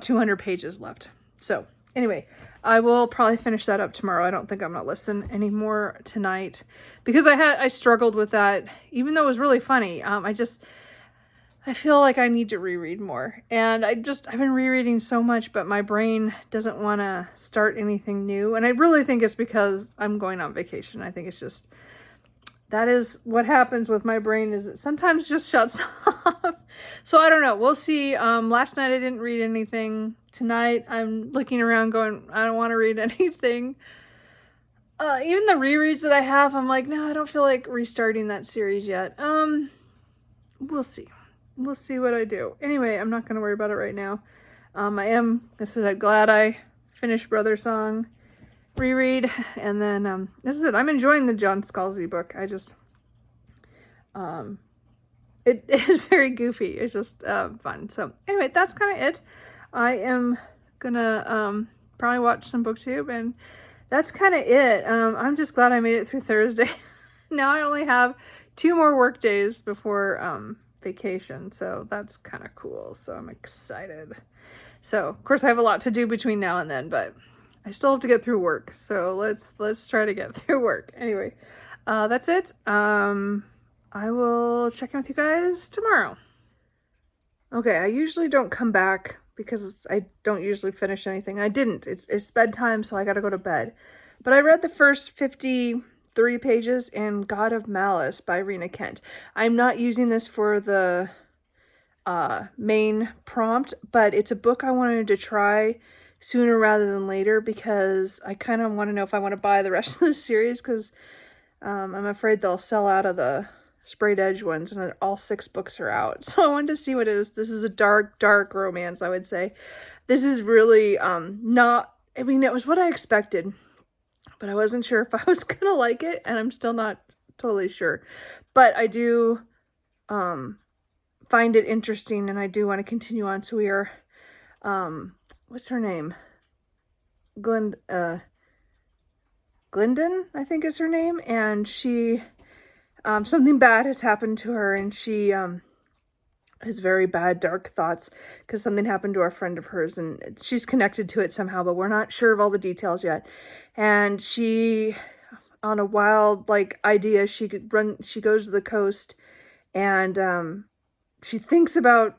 200 pages left. So anyway, I will probably finish that up tomorrow. I don't think I'm gonna listen anymore tonight because I struggled with that, even though it was really funny. I feel like I need to reread more, and I've been rereading so much, but my brain doesn't want to start anything new. And I really think it's because I'm going on vacation. I think it's just, that is what happens with my brain, is it sometimes just shuts off. So I don't know. We'll see. Last night I didn't read anything. Tonight I'm looking around going, I don't want to read anything. Even the rereads that I have, I'm like, no, I don't feel like restarting that series yet. We'll see. We'll see what I do. Anyway, I'm not going to worry about it right now. I'm glad I finished Brother Song reread, and then this is it. I'm enjoying the John Scalzi book. I just it is very goofy. It's just fun. So anyway, that's kind of it. I am gonna probably watch some booktube, and that's kind of it. I'm just glad I made it through Thursday. Now I only have 2 more work days before vacation, so that's kind of cool. So I'm excited. So of course I have a lot to do between now and then, but I still have to get through work. So let's try to get through work. Anyway, that's it. I will check in with you guys tomorrow. Okay, I usually don't come back because I don't usually finish anything. I didn't. It's bedtime, so I got to go to bed. But I read the first 53 pages in God of Malice by Rena Kent. I'm not using this for the main prompt, but it's a book I wanted to try sooner rather than later because I kind of want to know if I want to buy the rest of the series, because I'm afraid they'll sell out of the sprayed edge ones, and all 6 books are out. So I wanted to see what it is. This is a dark romance, I would say. This is really not, I mean, it was what I expected, but I wasn't sure if I was gonna like it, and I'm still not totally sure. But I do find it interesting, and I do want to continue on. So we are, what's her name? Glendon, I think is her name, and she, something bad has happened to her, and she has very bad, dark thoughts because something happened to a friend of hers, and she's connected to it somehow, but we're not sure of all the details yet. And she, on a wild idea, she goes to the coast, and she thinks about,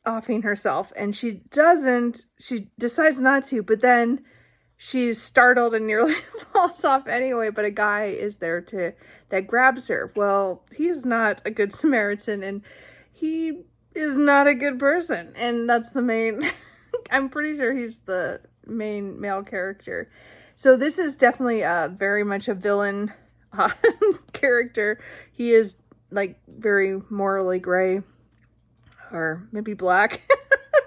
offing herself, and she decides not to, but then she's startled and nearly falls off anyway, but a guy is there that grabs her. Well, he's not a good Samaritan, and he is not a good person, and that's the main I'm pretty sure he's the main male character. So this is definitely very much a villain character. He is very morally gray, or maybe black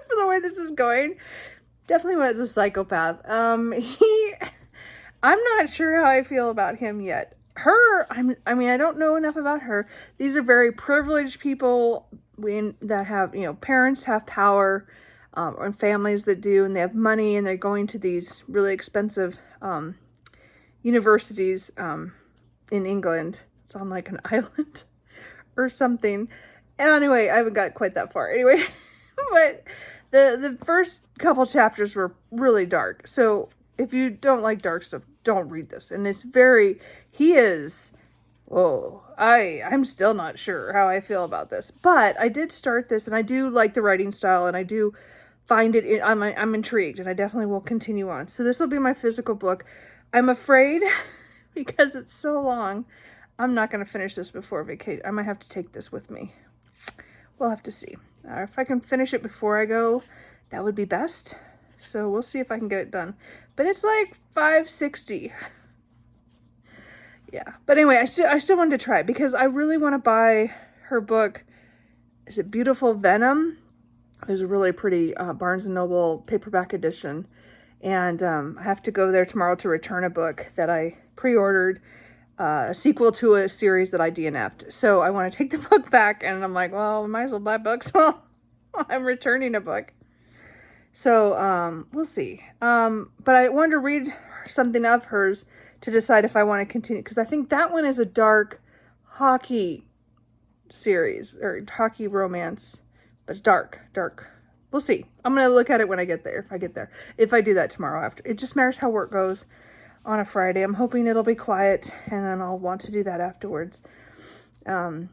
for the way this is going. Definitely was a psychopath. I'm not sure how I feel about him yet. Her, I don't know enough about her. These are very privileged people that have, parents have power, and families that do, and they have money, and they're going to these really expensive universities in England. It's on an island or something. Anyway, I haven't got quite that far. Anyway, but the first couple chapters were really dark. So if you don't like dark stuff, don't read this. And it's I'm still not sure how I feel about this. But I did start this, and I do like the writing style, and I do find it, I'm intrigued, and I definitely will continue on. So this will be my physical book. I'm afraid because it's so long. I'm not going to finish this before vacation. I might have to take this with me. We'll have to see. If I can finish it before I go, that would be best. So we'll see if I can get it done. But it's like $5.60. Yeah. But anyway, I still wanted to try it because I really want to buy her book. Is it Beautiful Venom? It was a really pretty Barnes & Noble paperback edition. And I have to go there tomorrow to return a book that I pre-ordered. A sequel to a series that I DNF'd. So I want to take the book back, and I'm like, well, I might as well buy books while I'm returning a book. So we'll see. But I wanted to read something of hers to decide if I want to continue, because I think that one is a dark hockey series, or hockey romance, but it's dark. We'll see. I'm going to look at it when I get there, if I get there. If I do that tomorrow after. It just matters how work goes. On a Friday. I'm hoping it'll be quiet, and then I'll want to do that afterwards. But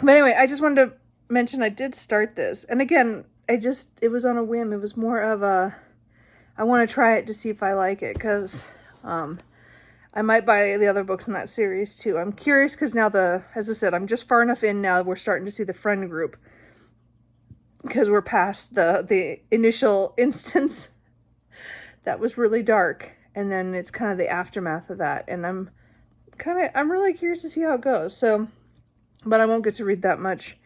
anyway, I just wanted to mention I did start this. And again, it was on a whim. It was more of I want to try it to see if I like it, because I might buy the other books in that series too. I'm curious because now as I said, I'm just far enough in now, we're starting to see the friend group, because we're past the initial instance that was really dark. And then it's kind of the aftermath of that. And I'm really curious to see how it goes. So, but I won't get to read that much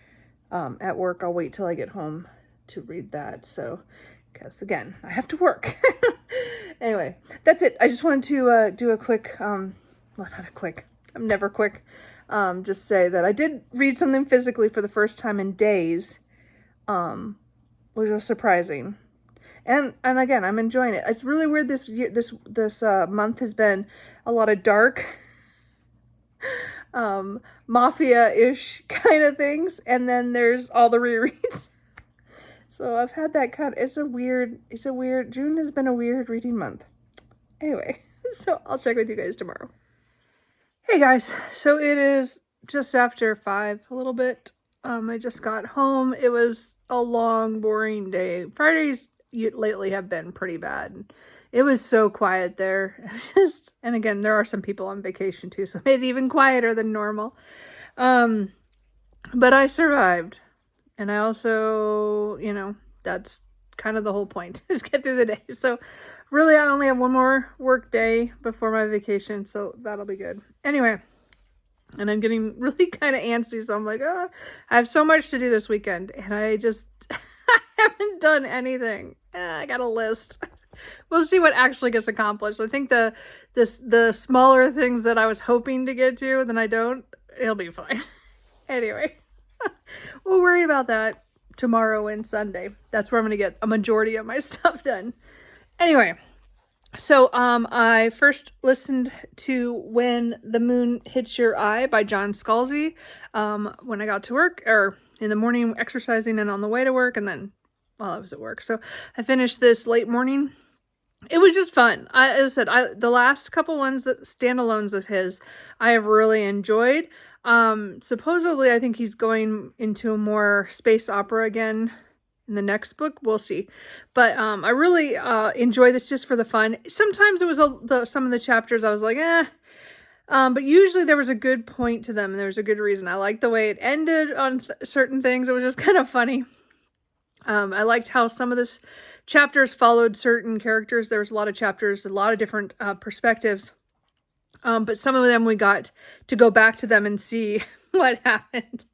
at work. I'll wait till I get home to read that. So, because again, I have to work. Anyway, that's it. I just wanted to do a quick, well, not a quick, I'm never quick. Just say that I did read something physically for the first time in days, which was surprising. And again, I'm enjoying it. It's really weird this year, this month has been a lot of dark, mafia-ish kind of things. And then there's all the rereads. So I've had that it's a weird, June has been a weird reading month. Anyway, so I'll check with you guys tomorrow. Hey guys, so it is just after 5, a little bit. I just got home. It was a long, boring day. Fridays lately have been pretty bad. It was so quiet there. And again, there are some people on vacation too, so it made it even quieter than normal. But I survived. And I also, that's kind of the whole point, is get through the day. So really, I only have one more work day before my vacation, so that'll be good. Anyway, and I'm getting really kind of antsy, so I'm like, I have so much to do this weekend, and I just I haven't done anything. I got a list. We'll see what actually gets accomplished. I think the smaller things that I was hoping to get to, then I don't, it'll be fine. Anyway, we'll worry about that tomorrow and Sunday. That's where I'm going to get a majority of my stuff done. Anyway, so I first listened to When the Moon Hits Your Eye by John Scalzi when I got to work, or in the morning exercising and on the way to work, and then while I was at work. So I finished this late morning. It was just fun. As I said, the last couple ones, that standalones of his, I have really enjoyed. Supposedly, I think he's going into a more space opera again in the next book. We'll see. But I really enjoy this just for the fun. Sometimes it was some of the chapters I was like, but usually there was a good point to them, and there was a good reason. I liked the way it ended on certain things. It was just kind of funny. I liked how some of this chapters followed certain characters. There was a lot of chapters, a lot of different perspectives. But some of them we got to go back to them and see what happened.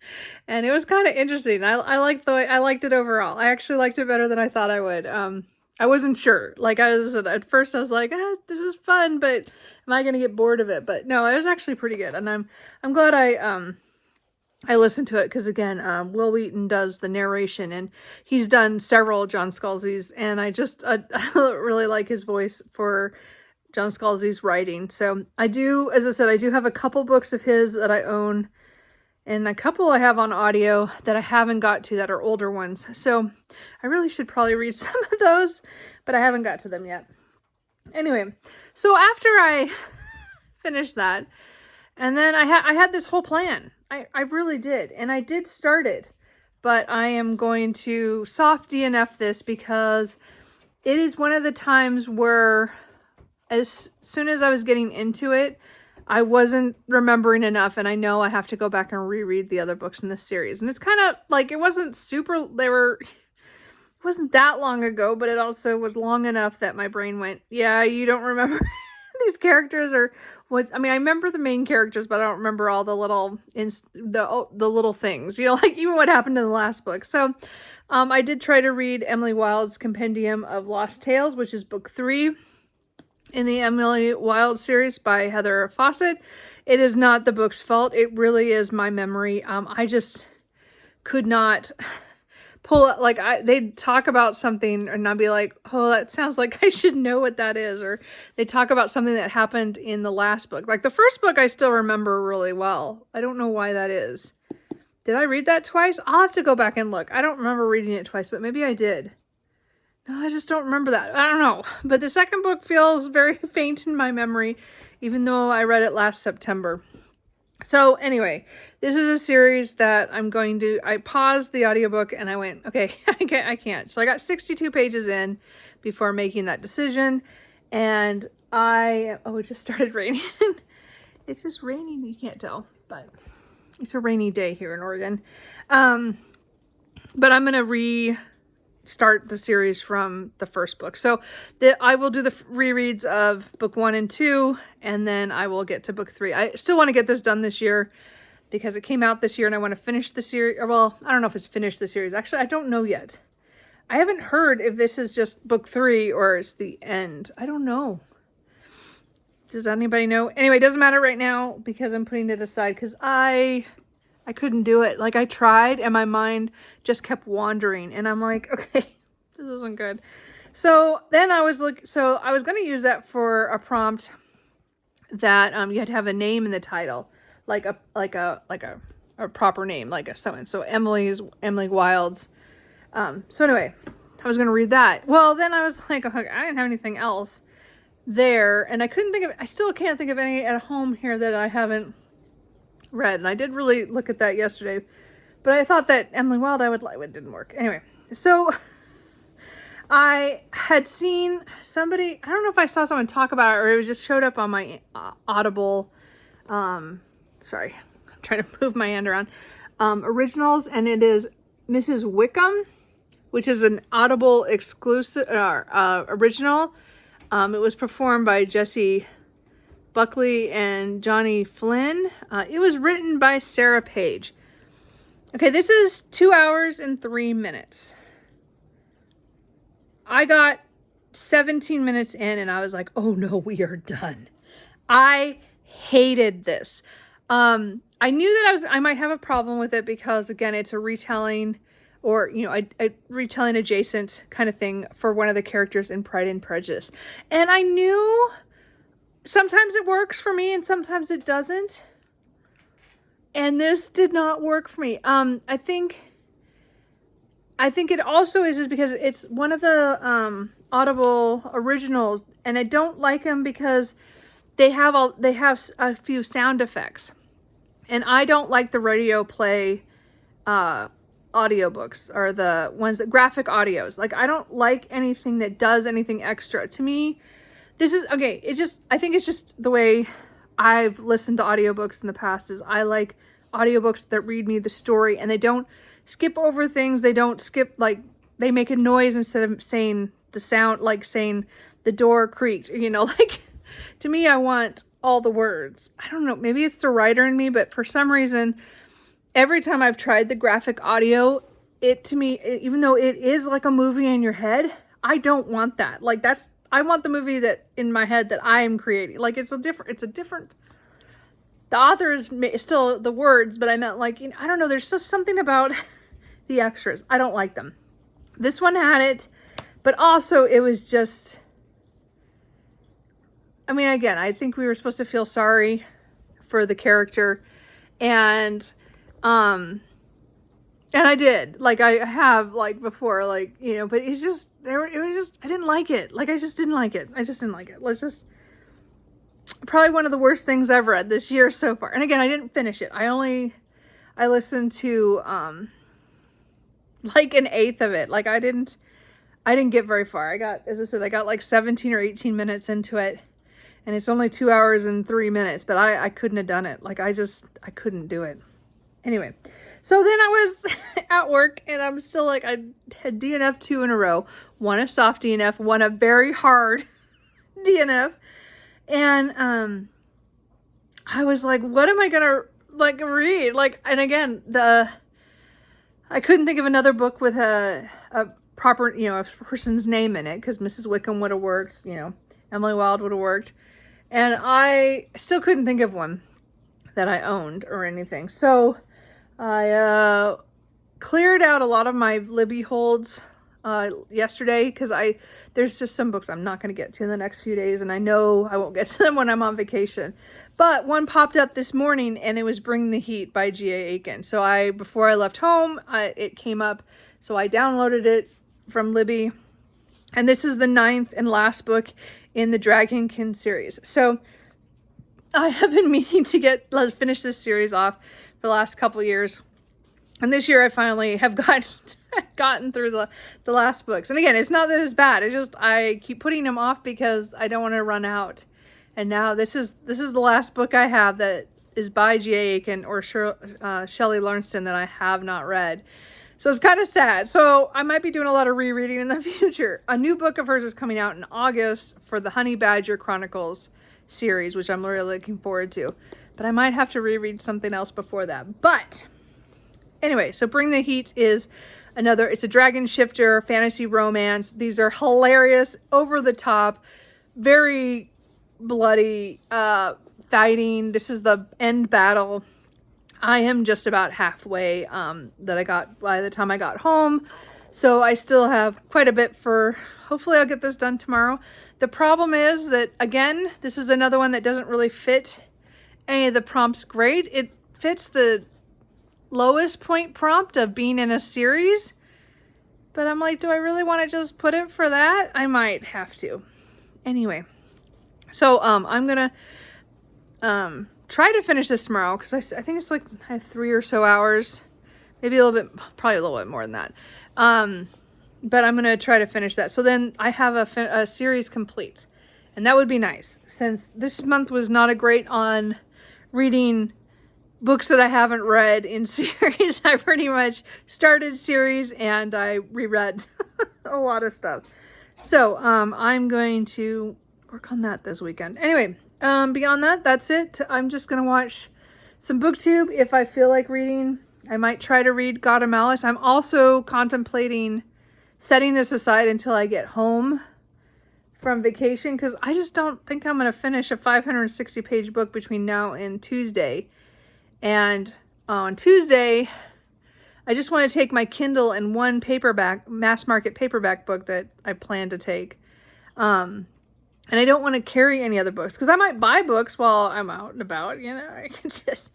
And it was kind of interesting. I liked I liked it overall. I actually liked it better than I thought I would. I wasn't sure. Like at first I was like, this is fun, but am I going to get bored of it? But no, it was actually pretty good. And I'm glad I listened to it, because again, Will Wheaton does the narration, and he's done several John Scalzi's, and I really like his voice for John Scalzi's writing. So I do, as I said, I do have a couple books of his that I own, and a couple I have on audio that I haven't got to, that are older ones. So I really should probably read some of those, but I haven't got to them yet. Anyway, so after I finished that, and then I had this whole plan. I really did. And I did start it, but I am going to soft DNF this, because it is one of the times where as soon as I was getting into it, I wasn't remembering enough, and I know I have to go back and reread the other books in this series. And it's kind of like, it wasn't it wasn't that long ago, but it also was long enough that my brain went, yeah, you don't remember these characters or what. I mean, I remember the main characters, but I don't remember all the little the little things, you know, like even what happened in the last book. So I did try to read Emily Wilde's Compendium of Lost Tales, which is book 3 in the Emily Wilde series by Heather Fawcett. It is not the book's fault. It really is my memory. I just could not pull it. Like, they'd talk about something and I'd be like, oh, that sounds like I should know what that is. Or they talk about something that happened in the last book. Like the first book I still remember really well. I don't know why that is. Did I read that twice? I'll have to go back and look. I don't remember reading it twice, but maybe I did. No, I just don't remember that. I don't know. But the second book feels very faint in my memory, even though I read it last September. So anyway, this is a series that I paused the audiobook and I went, okay, I can't. So I got 62 pages in before making that decision. And it just started raining. It's just raining. You can't tell, but it's a rainy day here in Oregon. But I'm going to start the series from the first book. So I will do the rereads of book 1 and 2, and then I will get to book 3. I still want to get this done this year because it came out this year and I want to finish the series. Well, I don't know if it's finished the series. Actually, I don't know yet. I haven't heard if this is just book 3 or it's the end. I don't know. Does anybody know? Anyway, it doesn't matter right now because I'm putting it aside because I couldn't do it. Like I tried and my mind just kept wandering and I'm like, okay, this isn't good. So then I was going to use that for a prompt that you had to have a name in the title, like a proper name, like a someone. So Emily Wilde's. So anyway, I was going to read that. Well, then I was like, okay, I didn't have anything else there and I still can't think of any at home here that I haven't read, and I did really look at that yesterday, but I thought that Emily Wilde it didn't work. Anyway, so I had seen somebody, I don't know if I saw someone talk about it or it just showed up on my Audible, sorry, I'm trying to move my hand around, originals, and it is Mrs. Wickham, which is an Audible exclusive, original. It was performed by Jessie Buckley and Johnny Flynn. It was written by Sarah Page. Okay, this is 2 hours and 3 minutes. I got 17 minutes in and I was like, oh no, we are done. I hated this. I knew that I might have a problem with it because again, it's a retelling or, a retelling adjacent kind of thing for one of the characters in Pride and Prejudice. And I knew sometimes it works for me and sometimes it doesn't. And this did not work for me. I think it also is because it's one of the Audible originals and I don't like them because they have a few sound effects. And I don't like the radio play audiobooks or the ones that graphic audios. Like I don't like anything that does anything extra. To me, this is, okay, I think it's just the way I've listened to audiobooks in the past is I like audiobooks that read me the story and they don't skip over things. They don't skip, like, they make a noise instead of saying the sound, like saying the door creaked, like, to me, I want all the words. I don't know, maybe it's the writer in me, but for some reason, every time I've tried the graphic audio, to me, even though it is like a movie in your head, I don't want that. Like I want the movie that in my head that I am creating. Like it's a different, the author is still the words, but I meant like, I don't know. There's just something about the extras. I don't like them. This one had it, but also it was just, I mean, again, I think we were supposed to feel sorry for the character and I did, like I have like before, like, but it's just, I didn't like it. Like, I just didn't like it. Probably one of the worst things I've read this year so far. And again, I didn't finish it. I listened to, like an eighth of it. Like I didn't get very far. As I said, I got like 17 or 18 minutes into it. And it's only 2 hours and 3 minutes, but I couldn't have done it. Like, I couldn't do it. Anyway, so then I was at work, and I'm still like, I had DNF 2 in a row. One a soft DNF, one a very hard DNF. And I was like, what am I gonna like read? Like, and again, I couldn't think of another book with a proper, a person's name in it, because Mrs. Wickham would have worked, Emily Wilde would have worked. And I still couldn't think of one that I owned or anything. So I cleared out a lot of my Libby holds yesterday, because there's just some books I'm not going to get to in the next few days, and I know I won't get to them when I'm on vacation. But one popped up this morning, and it was Bring the Heat by G.A. Aiken. So before I left home, it came up, so I downloaded it from Libby, and this is the 9th and last book in the Dragonkin series. So I have been meaning to finish this series off for the last couple years. And this year I finally have gotten through the last books. And again, it's not that it's bad. It's just I keep putting them off because I don't want to run out. And now this is the last book I have that is by G.A. Aiken or Shelley Lawrenston that I have not read. So it's kind of sad. So I might be doing a lot of rereading in the future. A new book of hers is coming out in August for the Honey Badger Chronicles series, which I'm really looking forward to. But I might have to reread something else before that. But anyway, so Bring the Heat is it's a dragon shifter fantasy romance. These are hilarious, over the top, very bloody fighting. This is the end battle. I am just about halfway that I got by the time I got home. So I still have quite a bit hopefully I'll get this done tomorrow. The problem is that, again, this is another one that doesn't really fit any of the prompts great. It fits the lowest point prompt of being in a series. But I'm like, do I really want to just put it for that? I might have to. Anyway. So I'm going to try to finish this tomorrow, because I think it's like I have 3 or so hours, maybe probably a little bit more than that. But I'm going to try to finish that. So then I have a series complete, and that would be nice, since this month was not great on reading books that I haven't read in series. I pretty much started series and I reread a lot of stuff. So I'm going to work on that this weekend. Anyway, beyond that, that's it. I'm just going to watch some BookTube. If I feel like reading, I might try to read God of Malice. I'm also contemplating setting this aside until I get home from vacation, because I just don't think I'm going to finish a 560-page book between now and Tuesday. And on Tuesday, I just want to take my Kindle and one mass market paperback book that I plan to take. And I don't want to carry any other books, because I might buy books while I'm out and about, I can just,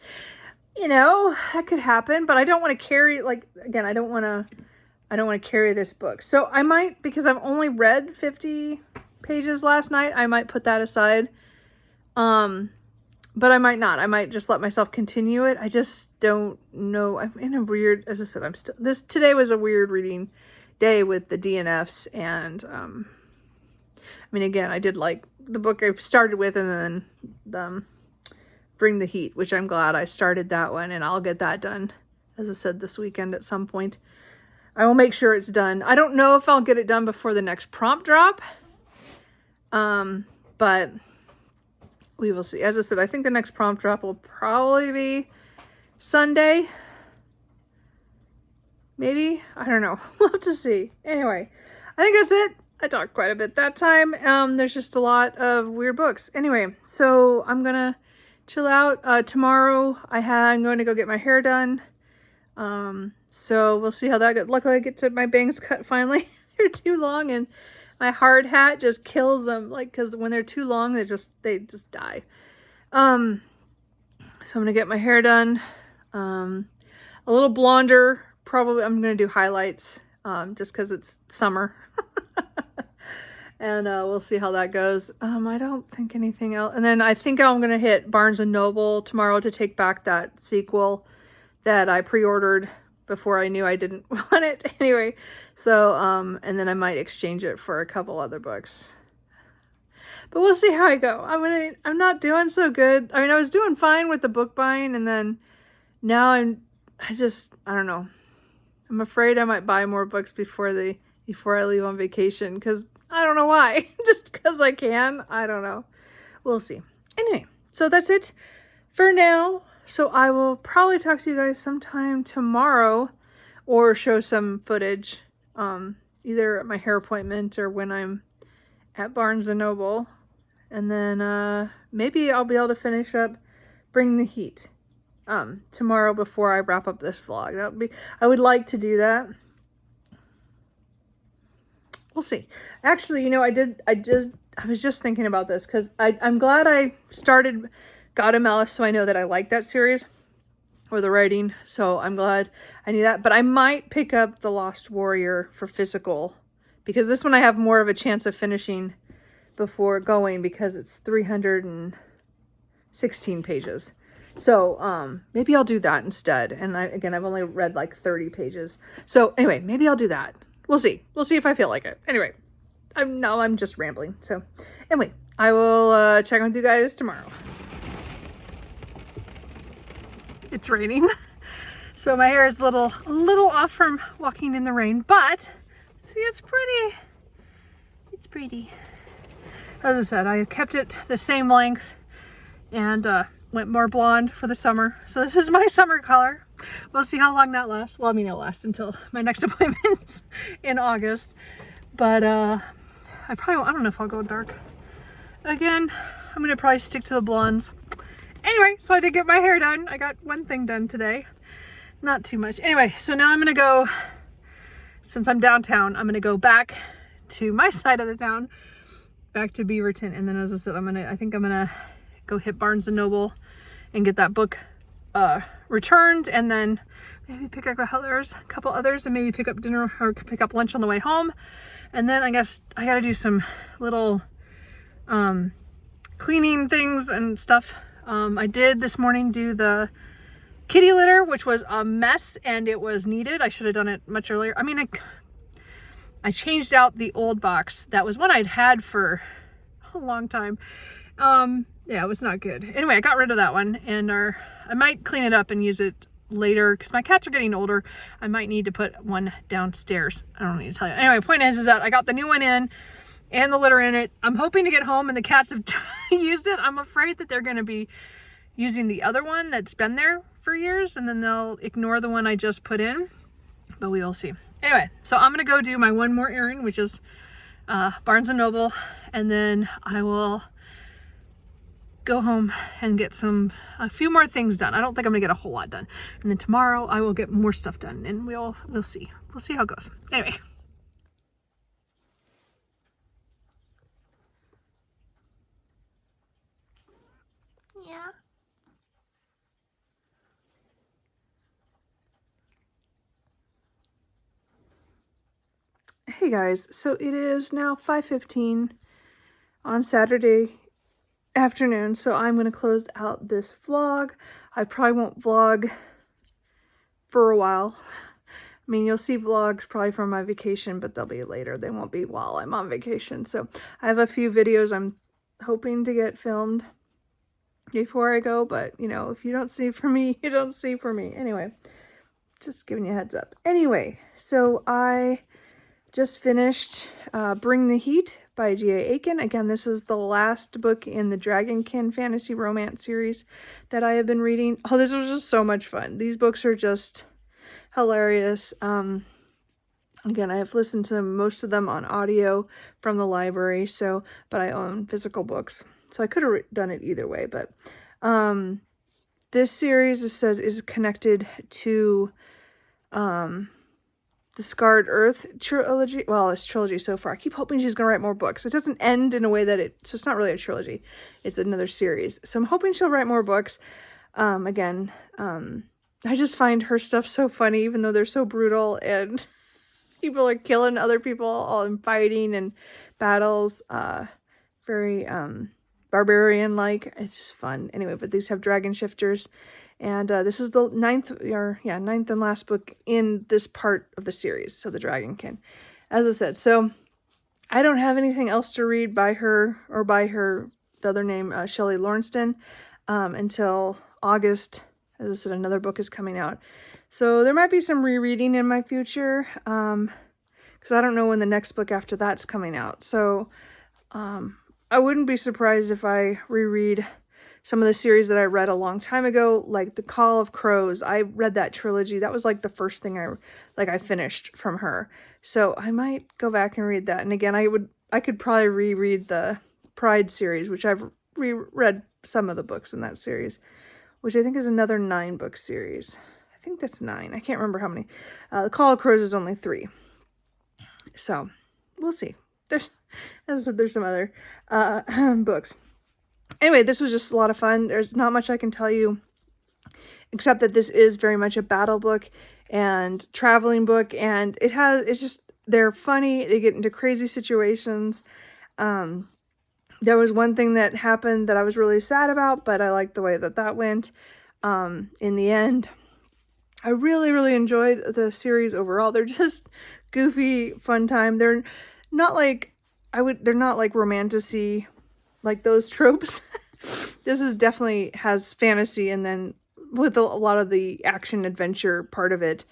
that could happen, but I don't want to carry, again, I don't want to carry this book. So I might, because I've only read 50 pages last night, I might put that aside. But I might not. I might just let myself continue it. I just don't know. I'm in a weird, as I said, today was a weird reading day with the DNFs, and, again, I did like the book I started with, and then Bring the Heat, which I'm glad I started that one, and I'll get that done, as I said, this weekend at some point. I will make sure it's done. I don't know if I'll get it done before the next prompt drop, but we will see. As I said, I think the next prompt drop will probably be Sunday. Maybe? I don't know. We'll have to see. Anyway, I think that's it. I talked quite a bit that time. There's just a lot of weird books. Anyway, so I'm going to chill out. Tomorrow I'm going to go get my hair done. So we'll see how that goes. Luckily I get to my bangs cut finally. They're too long, and my hard hat just kills them. Because when they're too long, they just die. So I'm going to get my hair done. A little blonder. Probably I'm going to do highlights. Just because it's summer. And we'll see how that goes. I don't think anything else. And then I think I'm going to hit Barnes & Noble tomorrow to take back that sequel that I pre-ordered before I knew I didn't want it. Anyway, so, and then I might exchange it for a couple other books. But we'll see how I go. I'm not doing so good. I mean, I was doing fine with the book buying, and then now I don't know. I'm afraid I might buy more books before I leave on vacation, because I don't know why. Just because I can. I don't know. We'll see. Anyway, so that's it for now. So I will probably talk to you guys sometime tomorrow, or show some footage, either at my hair appointment or when I'm at Barnes & Noble. And then maybe I'll be able to finish up Bring the Heat tomorrow before I wrap up this vlog. I would like to do that. We'll see. Actually, you know, I was just thinking about this, because I'm glad I started God of Malice, so I know that I like that series, or the writing, so I'm glad I knew that. But I might pick up The Lost Warrior for physical, because this one I have more of a chance of finishing before going, because it's 316 pages. So maybe I'll do that instead. And again, I've only read like 30 pages. So anyway, maybe I'll do that. We'll see. We'll see if I feel like it. Anyway, I'm just rambling. So anyway, I will check with you guys tomorrow. It's raining, so my hair is a little off from walking in the rain, but see, it's pretty. It's pretty. As I said, I kept it the same length and went more blonde for the summer. So this is my summer color. We'll see how long that lasts. Well, I mean, it'll last until my next appointment in August. But I don't know if I'll go dark again. I'm gonna probably stick to the blondes. Anyway, so I did get my hair done. I got one thing done today. Not too much. Anyway, so now I'm gonna go, since I'm downtown, I'm gonna go back to my side of the town, back to Beaverton. And then, as I said, I think I'm gonna go hit Barnes & Noble and get that book returned, and then maybe pick up a couple others, and maybe pick up dinner or pick up lunch on the way home. And then I guess I gotta do some little cleaning things and stuff. I did this morning do the kitty litter, which was a mess, and it was needed. I should have done it much earlier. I mean, I changed out the old box. That was one I'd had for a long time. Yeah, it was not good. Anyway, I got rid of that one, and I might clean it up and use it later, because my cats are getting older. I might need to put one downstairs. I don't need to tell you. Anyway, point is that I got the new one in and the litter in it. I'm hoping to get home and the cats have used it. I'm afraid that they're going to be using the other one that's been there for years, and then they'll ignore the one I just put in, but we will see. Anyway, so I'm going to go do my one more errand, which is Barnes & Noble, and then I will go home and get a few more things done. I don't think I'm gonna get a whole lot done. And then tomorrow I will get more stuff done, and we'll see. We'll see how it goes. Anyway. Yeah. Hey guys, so it is now 5:15 on Saturday afternoon, so I'm going to close out this vlog. I probably won't vlog for a while. I mean, you'll see vlogs probably from my vacation, but they'll be later. They won't be while I'm on vacation. So I have a few videos I'm hoping to get filmed before I go, but you know, if you don't see for me, you don't see for me. Anyway, just giving you a heads up. Anyway, so I just finished Bring the Heat by G.A. Aiken. Again, this is the last book in the Dragonkin fantasy romance series that I have been reading. Oh, this was just so much fun. These books are just hilarious. Again, I have listened to most of them on audio from the library, but I own physical books, so I could have done it either way. But this series is connected to the Scarred Earth trilogy. Well, it's trilogy so far. I keep hoping she's going to write more books. It doesn't end in a way that so it's not really a trilogy. It's another series. So I'm hoping she'll write more books. Again, I just find her stuff so funny, even though they're so brutal and people are killing other people all in fighting and battles. Very barbarian-like. It's just fun. Anyway, but these have dragon shifters. And this is the ninth and last book in this part of the series, so the Dragonkin, as I said. So I don't have anything else to read by her or by her, the other name, Shelley Lawrenston, until August. As I said, another book is coming out. So there might be some rereading in my future, because I don't know when the next book after that's coming out. So I wouldn't be surprised if I reread some of the series that I read a long time ago, like The Call of Crows. I read that trilogy. That was like the first thing I finished from her. So I might go back and read that. And again, I could probably reread the Pride series, which I've reread some of the books in that series, which I think is another 9-book series. I think that's 9. I can't remember how many. The Call of Crows is only 3. So we'll see. As I said, there's some other books. Anyway, this was just a lot of fun. There's not much I can tell you, except that this is very much a battle book and traveling book, and they're funny. They get into crazy situations. There was one thing that happened that I was really sad about, but I liked the way that went. In the end, I really, really enjoyed the series overall. They're just goofy, fun time. They're not like romantic-y, like those tropes. This is definitely has fantasy, and then with a lot of the action adventure part of it,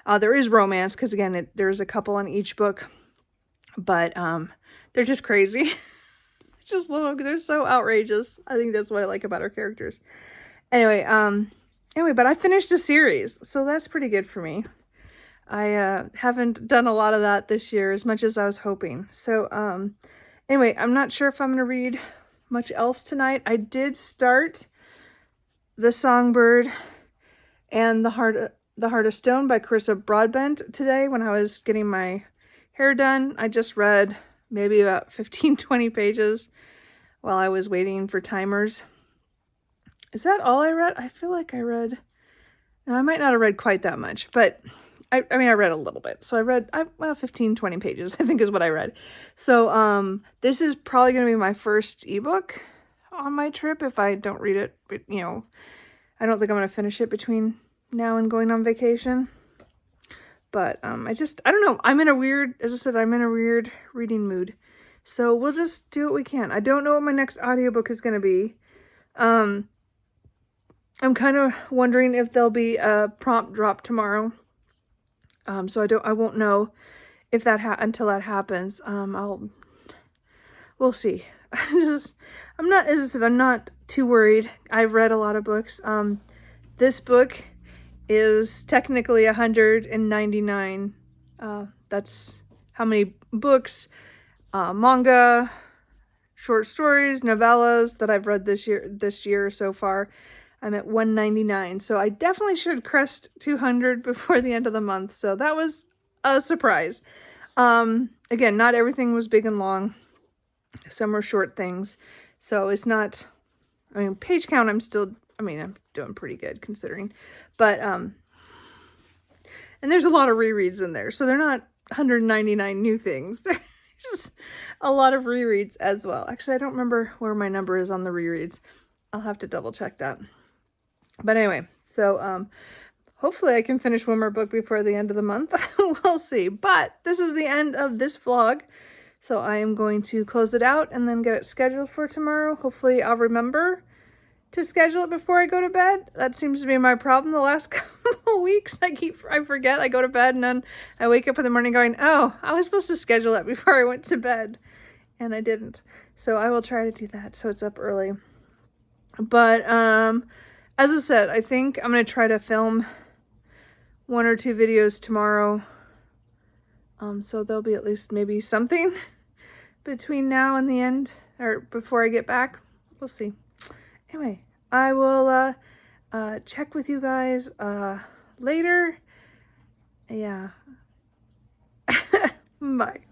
there is romance, because again, there's a couple in each book, but they're just crazy. Just love them. They're so outrageous. I think that's what I like about our characters. Anyway, but I finished a series, so that's pretty good for me. I haven't done a lot of that this year as much as I was hoping. So anyway, I'm not sure if I'm going to read much else tonight. I did start The Songbird and The Heart of Stone by Carissa Broadbent today when I was getting my hair done. I just read maybe about 15-20 pages while I was waiting for timers. Is that all I read? I feel like I read... I might not have read quite that much, but I mean, I read a little bit. So I read 15-20 pages, I think is what I read. So this is probably going to be my first ebook on my trip if I don't read it. But, I don't think I'm going to finish it between now and going on vacation. But I don't know. As I said, I'm in a weird reading mood. So we'll just do what we can. I don't know what my next audiobook is going to be. I'm kind of wondering if there'll be a prompt drop tomorrow. So I won't know if until that happens. We'll see. I'm not too worried. I've read a lot of books. This book is technically 199. That's how many books, manga, short stories, novellas that I've read this year so far. I'm at 199, so I definitely should crest 200 before the end of the month. So that was a surprise. Again, not everything was big and long. Some were short things. So it's not, page count, I'm doing pretty good considering. But, and there's a lot of rereads in there. So they're not 199 new things. There's just a lot of rereads as well. Actually, I don't remember where my number is on the rereads. I'll have to double check that. But anyway, so hopefully I can finish one more book before the end of the month. We'll see. But this is the end of this vlog. So I am going to close it out and then get it scheduled for tomorrow. Hopefully I'll remember to schedule it before I go to bed. That seems to be my problem the last couple weeks. I forget. I go to bed and then I wake up in the morning going, oh, I was supposed to schedule that before I went to bed. And I didn't. So I will try to do that so it's up early. But as I said, I think I'm going to try to film 1 or 2 videos tomorrow. So there'll be at least maybe something between now and the end, or before I get back. We'll see. Anyway, I will check with you guys later. Yeah. Bye.